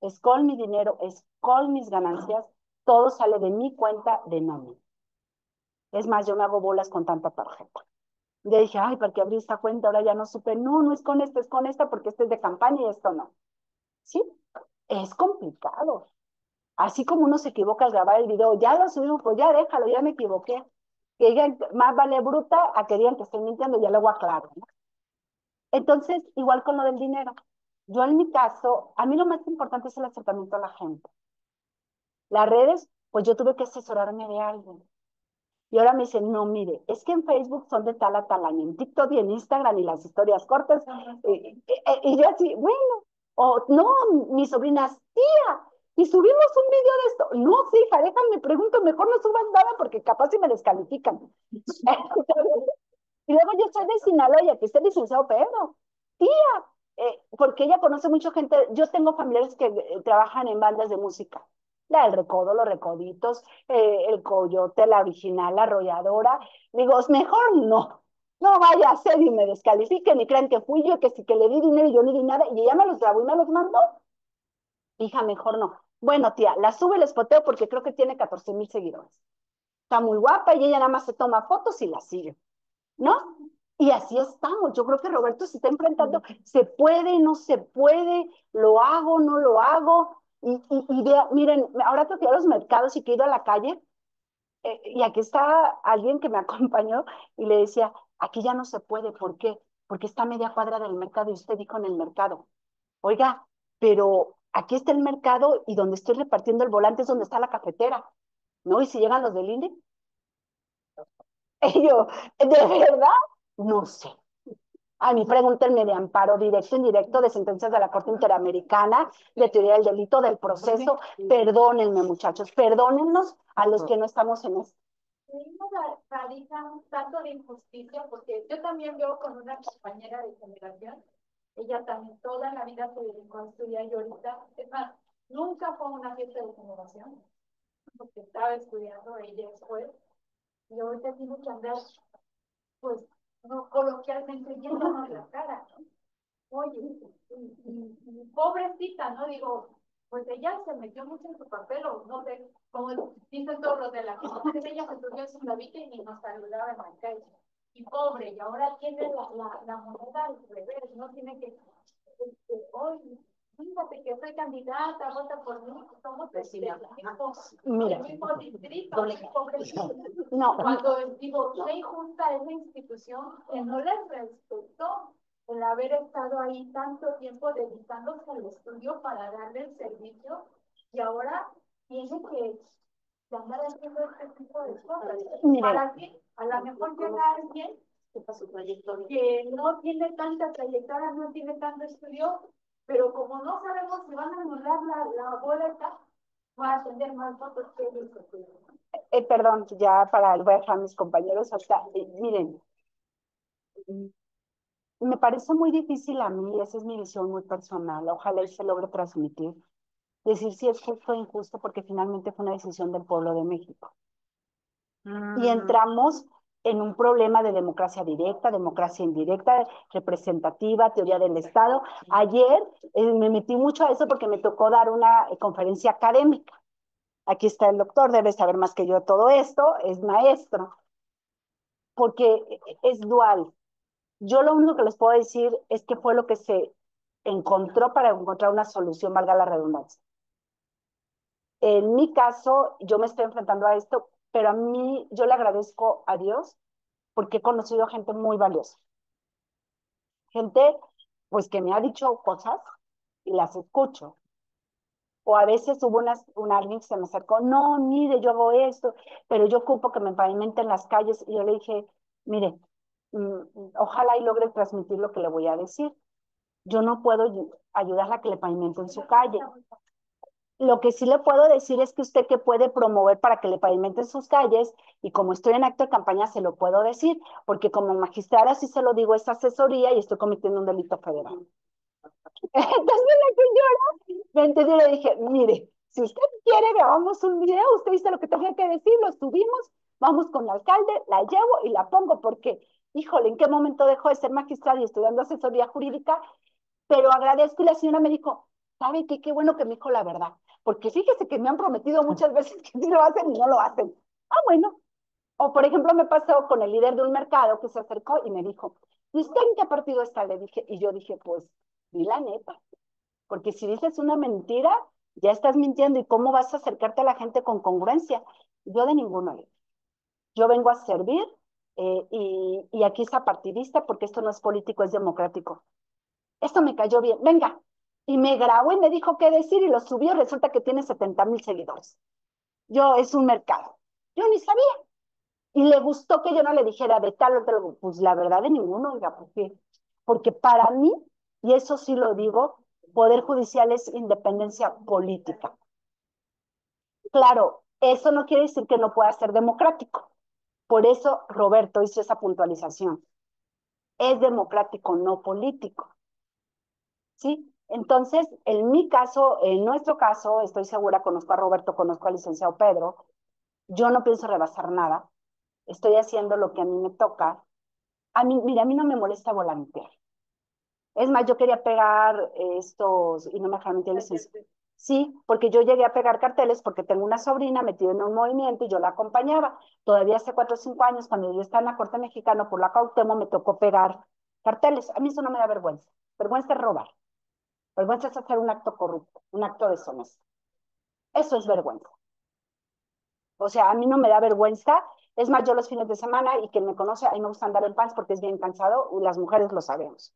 Speaker 3: Es con mi dinero, es con mis ganancias, todo sale de mi cuenta de nómina. Es más, yo me hago bolas con tanta tarjeta. Ya dije, ay, ¿para qué abrí esta cuenta? Ahora ya no supe, no es con esta, es con esta, porque este es de campaña y esto no. ¿Sí? Es complicado. Así como uno se equivoca al grabar el video, ya lo subimos, pues ya déjalo, ya me equivoqué. Que digan, más vale bruta a que digan que estoy mintiendo, ya luego aclaro, ¿no? Entonces, igual con lo del dinero. Yo en mi caso, a mí lo más importante es el acercamiento a la gente. Las redes, pues yo tuve que asesorarme de alguien. Y ahora me dicen, no, mire, es que en Facebook son de tal a tal año, en TikTok y en Instagram y las historias cortas. Y yo así, bueno, o no, mis sobrinas, tía, y subimos un video de esto. No, sí, hija, déjame, pregunto, mejor no subas nada porque capaz si me descalifican. Y luego yo soy de Sinaloa, que esté licenciado Pedro. Tía, porque ella conoce mucha gente. Yo tengo familiares que trabajan en bandas de música. La del Recodo, los Recoditos, el Coyote, la Original, la Arrolladora. Digo, mejor no. No vaya a ser y me descalifiquen y crean que fui yo, que sí que le di dinero y yo no di nada. Y ella me los grabó y me los mandó. Hija, mejor no. Bueno, tía, la sube el espoteo porque creo que tiene 14,000 seguidores. Está muy guapa y ella nada más se toma fotos y la sigue, ¿no? Y así estamos. Yo creo que Roberto se está enfrentando, se puede, no se puede, lo hago, no lo hago. Y vea, miren, ahora que fui a los mercados y que he ido a la calle, y aquí está alguien que me acompañó y le decía, aquí ya no se puede, ¿por qué? Porque está a media cuadra del mercado y usted dijo en el mercado. Oiga, pero aquí está el mercado y donde estoy repartiendo el volante es donde está la cafetera, ¿no? Y si llegan los del INDE, y yo, ¿de verdad? No sé. A mí pregúntenme de amparo directo, indirecto, de sentencias de la Corte Interamericana, de teoría del delito, del proceso. Perdónenme, muchachos, perdónennos a los que no estamos en esto.
Speaker 6: Radica un tanto de injusticia, porque yo también veo con una compañera de generación, ella también toda la vida se dedicó a estudiar y ahorita, es más, nunca fue a una fiesta de generación, porque estaba estudiando ella después, y ahorita tiene que andar, pues, no coloquialmente viéndonos la cara, ¿no? Oye, y pobrecita, ¿no? Digo, pues ella se metió mucho en su papel, o no sé, como dicen todos los de la gente, ella se subió a su navita y ni nos saludaba en la calle. Y pobre, y ahora tiene la moneda al revés, ¿no? Tiene que, oye, fíjate que soy candidata, vota por mí, somos
Speaker 3: Mira,
Speaker 6: el mismo distrito, pobrecita.
Speaker 3: no,
Speaker 6: Cuando digo, qué injusta es la institución que no les respetó el haber estado ahí tanto tiempo dedicándose al estudio para darle el servicio y ahora tiene que andar haciendo este tipo de cosas. ¿Para qué? A lo mejor llega alguien que no tiene tanta trayectoria, no tiene tanto estudio, pero como no sabemos si van a anular la boleta, va a tener más votos que ellos.
Speaker 3: perdón, ya voy a dejar a mis compañeros hasta, miren, me parece muy difícil a mí, esa es mi visión muy personal, ojalá y se logre transmitir, decir si es justo o injusto, porque finalmente fue una decisión del pueblo de México. Y entramos en un problema de democracia directa, democracia indirecta, representativa, teoría del Estado. Ayer me metí mucho a eso porque me tocó dar una conferencia académica. Aquí está el doctor, debe saber más que yo todo esto, es maestro, porque es dual. Yo lo único que les puedo decir es que fue lo que se encontró para encontrar una solución, valga la redundancia. En mi caso, yo me estoy enfrentando a esto, pero a mí, yo le agradezco a Dios porque he conocido gente muy valiosa. Gente, pues, que me ha dicho cosas y las escucho. O a veces hubo alguien que se me acercó, no, mire, yo hago esto, pero yo ocupo que me pavimenten las calles. Y yo le dije, mire, ojalá y logre transmitir lo que le voy a decir. Yo no puedo ayudarla a que le pavimenten su calle. Lo que sí le puedo decir es que usted que puede promover para que le pavimenten sus calles, y como estoy en acto de campaña se lo puedo decir, porque como magistrada sí se lo digo, es asesoría y estoy cometiendo un delito federal. Entonces la señora me entendió y le dije, mire, si usted quiere grabamos un video, usted dice lo que tenga que decir, lo subimos, vamos con el alcalde, la llevo y la pongo, porque, híjole, ¿en qué momento dejó de ser magistrada y estudiando asesoría jurídica? Pero agradezco y la señora me dijo, ¿sabe qué? Qué bueno que me dijo la verdad, porque fíjese que me han prometido muchas veces que sí lo hacen y no lo hacen. Ah, bueno. O por ejemplo me pasó con el líder de un mercado que se acercó y me dijo, ¿y usted en qué partido está? Le dije, y yo dije, pues, di la neta, porque si dices una mentira, ya estás mintiendo, ¿y cómo vas a acercarte a la gente con congruencia? Yo de ninguno. Yo vengo a servir y aquí es apartidista porque esto no es político, es democrático. Esto me cayó bien, venga. Y me grabó y me dijo qué decir y lo subió, resulta que tiene 70,000 seguidores. Yo, es un mercado. Yo ni sabía. Y le gustó que yo no le dijera de tal o tal, pues la verdad de ninguno, oiga, ¿por qué? Porque para mí, y eso sí lo digo, poder judicial es independencia política. Claro, eso no quiere decir que no pueda ser democrático. Por eso Roberto hizo esa puntualización. Es democrático, no político. ¿Sí? Entonces, en mi caso, en nuestro caso, estoy segura, conozco a Roberto, conozco al licenciado Pedro, yo no pienso rebasar nada, estoy haciendo lo que a mí me toca. A mí, mira, a mí no me molesta volantear. Es más, yo quería pegar estos, y no me dejaron mentir, sí, porque yo llegué a pegar carteles porque tengo una sobrina metida en un movimiento y yo la acompañaba. Todavía hace 4 o 5 años, cuando yo estaba en la Corte Mexicana por la Cuauhtémoc, me tocó pegar carteles. A mí eso no me da vergüenza. Vergüenza es robar. Vergüenza es hacer un acto corrupto, un acto deshonesto. Eso es vergüenza. O sea, a mí no me da vergüenza. Es más, yo los fines de semana, y quien me conoce, a mí me gusta andar en pants porque es bien cansado, y las mujeres lo sabemos.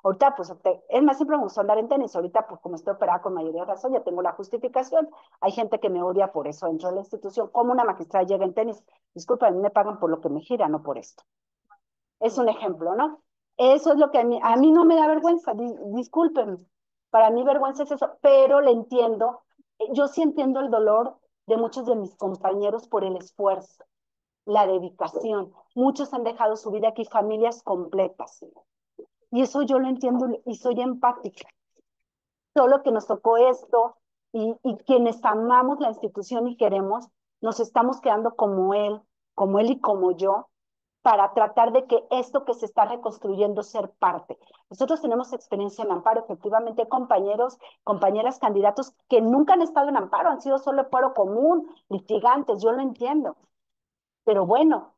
Speaker 3: Ahorita, pues, es más, siempre me gusta andar en tenis. Ahorita, pues, como estoy operada con mayoría de razón, ya tengo la justificación. Hay gente que me odia por eso dentro de la institución. ¿Cómo una magistrada llega en tenis? Disculpa, a mí me pagan por lo que me gira, no por esto. Es un ejemplo, ¿no? Eso es lo que a mí no me da vergüenza, discúlpenme. Para mí vergüenza es eso, pero le entiendo. Yo sí entiendo el dolor de muchos de mis compañeros por el esfuerzo, la dedicación. Muchos han dejado su vida aquí, familias completas. Y eso yo lo entiendo y soy empática. Solo que nos tocó esto y quienes amamos la institución y queremos, nos estamos quedando como él y como yo, para tratar de que esto que se está reconstruyendo ser parte. Nosotros tenemos experiencia en amparo, efectivamente, compañeros, compañeras, candidatos que nunca han estado en amparo, han sido solo fuero común, litigantes, yo lo entiendo. Pero bueno,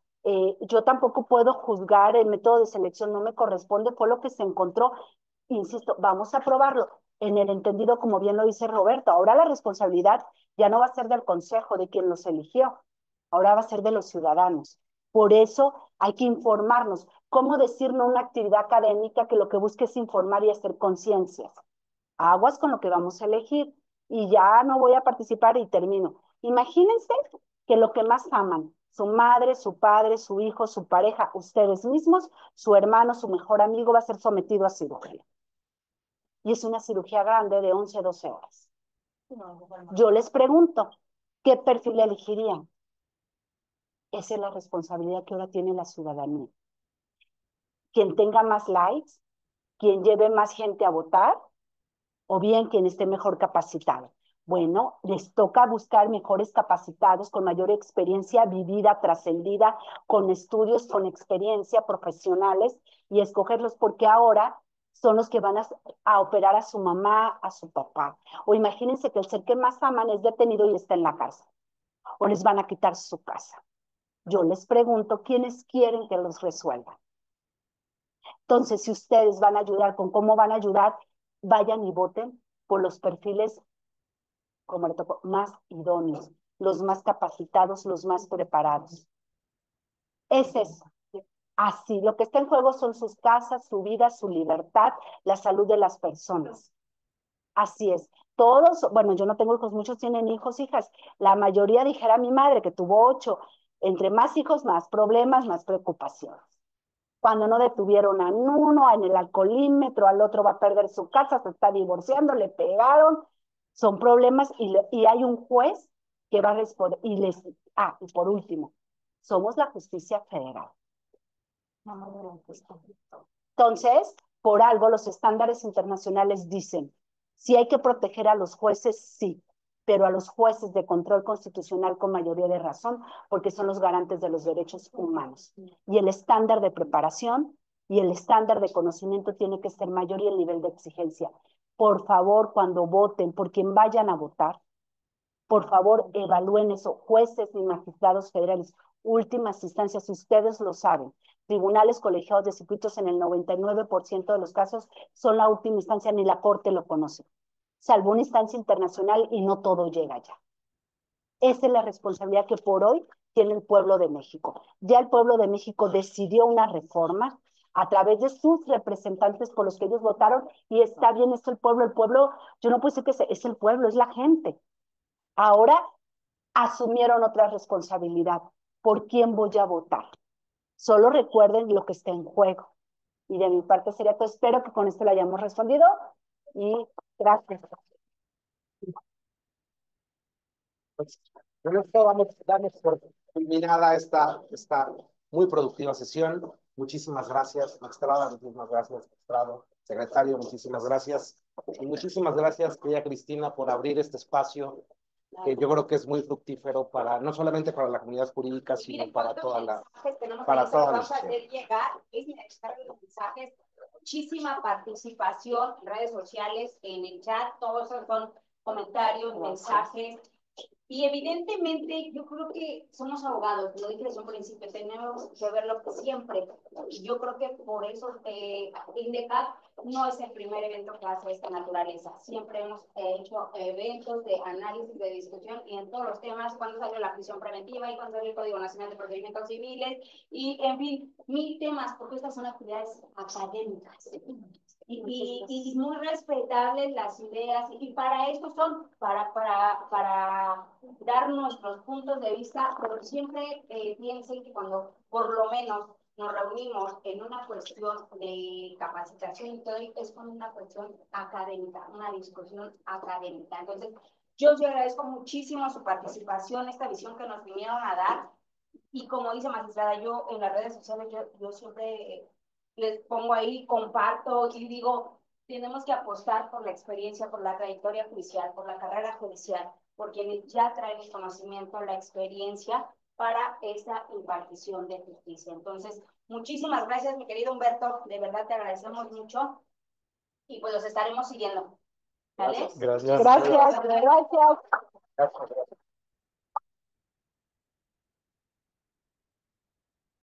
Speaker 3: yo tampoco puedo juzgar el método de selección, no me corresponde, fue lo que se encontró. Insisto, vamos a probarlo en el entendido, como bien lo dice Roberto. Ahora la responsabilidad ya no va a ser del consejo, de quien los eligió, ahora va a ser de los ciudadanos. Por eso hay que informarnos. ¿Cómo decir no una actividad académica que lo que busque es informar y hacer conciencias? Aguas con lo que vamos a elegir. Y ya no voy a participar y termino. Imagínense que lo que más aman, su madre, su padre, su hijo, su pareja, ustedes mismos, su hermano, su mejor amigo, va a ser sometido a cirugía. Y es una cirugía grande de 11, 12 horas. Yo les pregunto, ¿qué perfil elegirían? Esa es la responsabilidad que ahora tiene la ciudadanía. Quien tenga más likes, quien lleve más gente a votar, o bien quien esté mejor capacitado. Bueno, les toca buscar mejores capacitados, con mayor experiencia vivida, trascendida, con estudios, con experiencia, profesionales, y escogerlos porque ahora son los que van a operar a su mamá, a su papá. O imagínense que el ser que más aman es detenido y está en la cárcel, o les van a quitar su casa. Yo les pregunto, ¿quiénes quieren que los resuelvan? Entonces, si ustedes van a ayudar con cómo van a ayudar, vayan y voten por los perfiles, como le tocó, más idóneos, los más capacitados, los más preparados. Es eso. Así, lo que está en juego son sus casas, su vida, su libertad, la salud de las personas. Así es. Todos, bueno, yo no tengo hijos, muchos tienen hijos, hijas. La mayoría, dijera mi madre, que tuvo 8. Entre más hijos, más problemas, más preocupaciones. Cuando no detuvieron a uno, en el alcoholímetro, al otro va a perder su casa, se está divorciando, le pegaron, son problemas y hay un juez que va a responder. Y por último, somos la justicia federal. Entonces, por algo los estándares internacionales dicen, si hay que proteger a los jueces, sí, pero a los jueces de control constitucional con mayoría de razón, porque son los garantes de los derechos humanos. Y el estándar de preparación y el estándar de conocimiento tiene que ser mayor y el nivel de exigencia. Por favor, cuando voten, por quien vayan a votar, por favor, evalúen eso, jueces y magistrados federales, últimas instancias, ustedes lo saben. Tribunales colegiados de circuitos en el 99% de los casos son la última instancia, ni la corte lo conoce, salvo una instancia internacional y no todo llega allá. Esa es la responsabilidad que por hoy tiene el pueblo de México. Ya el pueblo de México decidió una reforma a través de sus representantes por los que ellos votaron y está bien, es el pueblo, yo no puedo decir que es el pueblo, es la gente. Ahora asumieron otra responsabilidad. ¿Por quién voy a votar? Solo recuerden lo que está en juego. Y de mi parte sería todo. Espero que con esto le hayamos respondido y gracias.
Speaker 2: Pues, con esto damos por terminada esta muy productiva sesión. Muchísimas gracias, magistrada, muchísimas gracias, magistrado, secretario, muchísimas gracias. Y muchísimas gracias, querida Cristina, por abrir este espacio que yo creo que es muy fructífero para, no solamente para la comunidad jurídica, sino para toda la
Speaker 1: vamos a hacer llegar, es los mensajes, muchísima participación en redes sociales, en el chat, todos son comentarios, mensajes. Y evidentemente yo creo que somos abogados, lo dije desde un principio, tenemos que verlo siempre. Y yo creo que por eso INDECAP no es el primer evento que hace esta naturaleza. Siempre hemos hecho eventos de análisis, de discusión y en todos los temas, cuando salió la prisión preventiva y cuando salió el Código Nacional de Procedimientos Civiles y en fin, 1000 temas, porque estas son actividades académicas. Y muy respetables las ideas, y para esto son, para dar nuestros puntos de vista, pero siempre piensen que cuando por lo menos nos reunimos en una cuestión de capacitación y todo, es con una cuestión académica, una discusión académica. Entonces, yo os agradezco muchísimo su participación, esta visión que nos vinieron a dar, y como dice magistrada, yo en las redes sociales, yo siempre les pongo ahí, comparto y digo, tenemos que apostar por la experiencia, por la trayectoria judicial, por la carrera judicial, por quienes ya traen el conocimiento, la experiencia para esta impartición de justicia. Entonces, muchísimas gracias, mi querido Humberto, de verdad te agradecemos mucho y pues los estaremos siguiendo. ¿Vale?
Speaker 5: Gracias.
Speaker 3: Gracias.
Speaker 2: Gracias.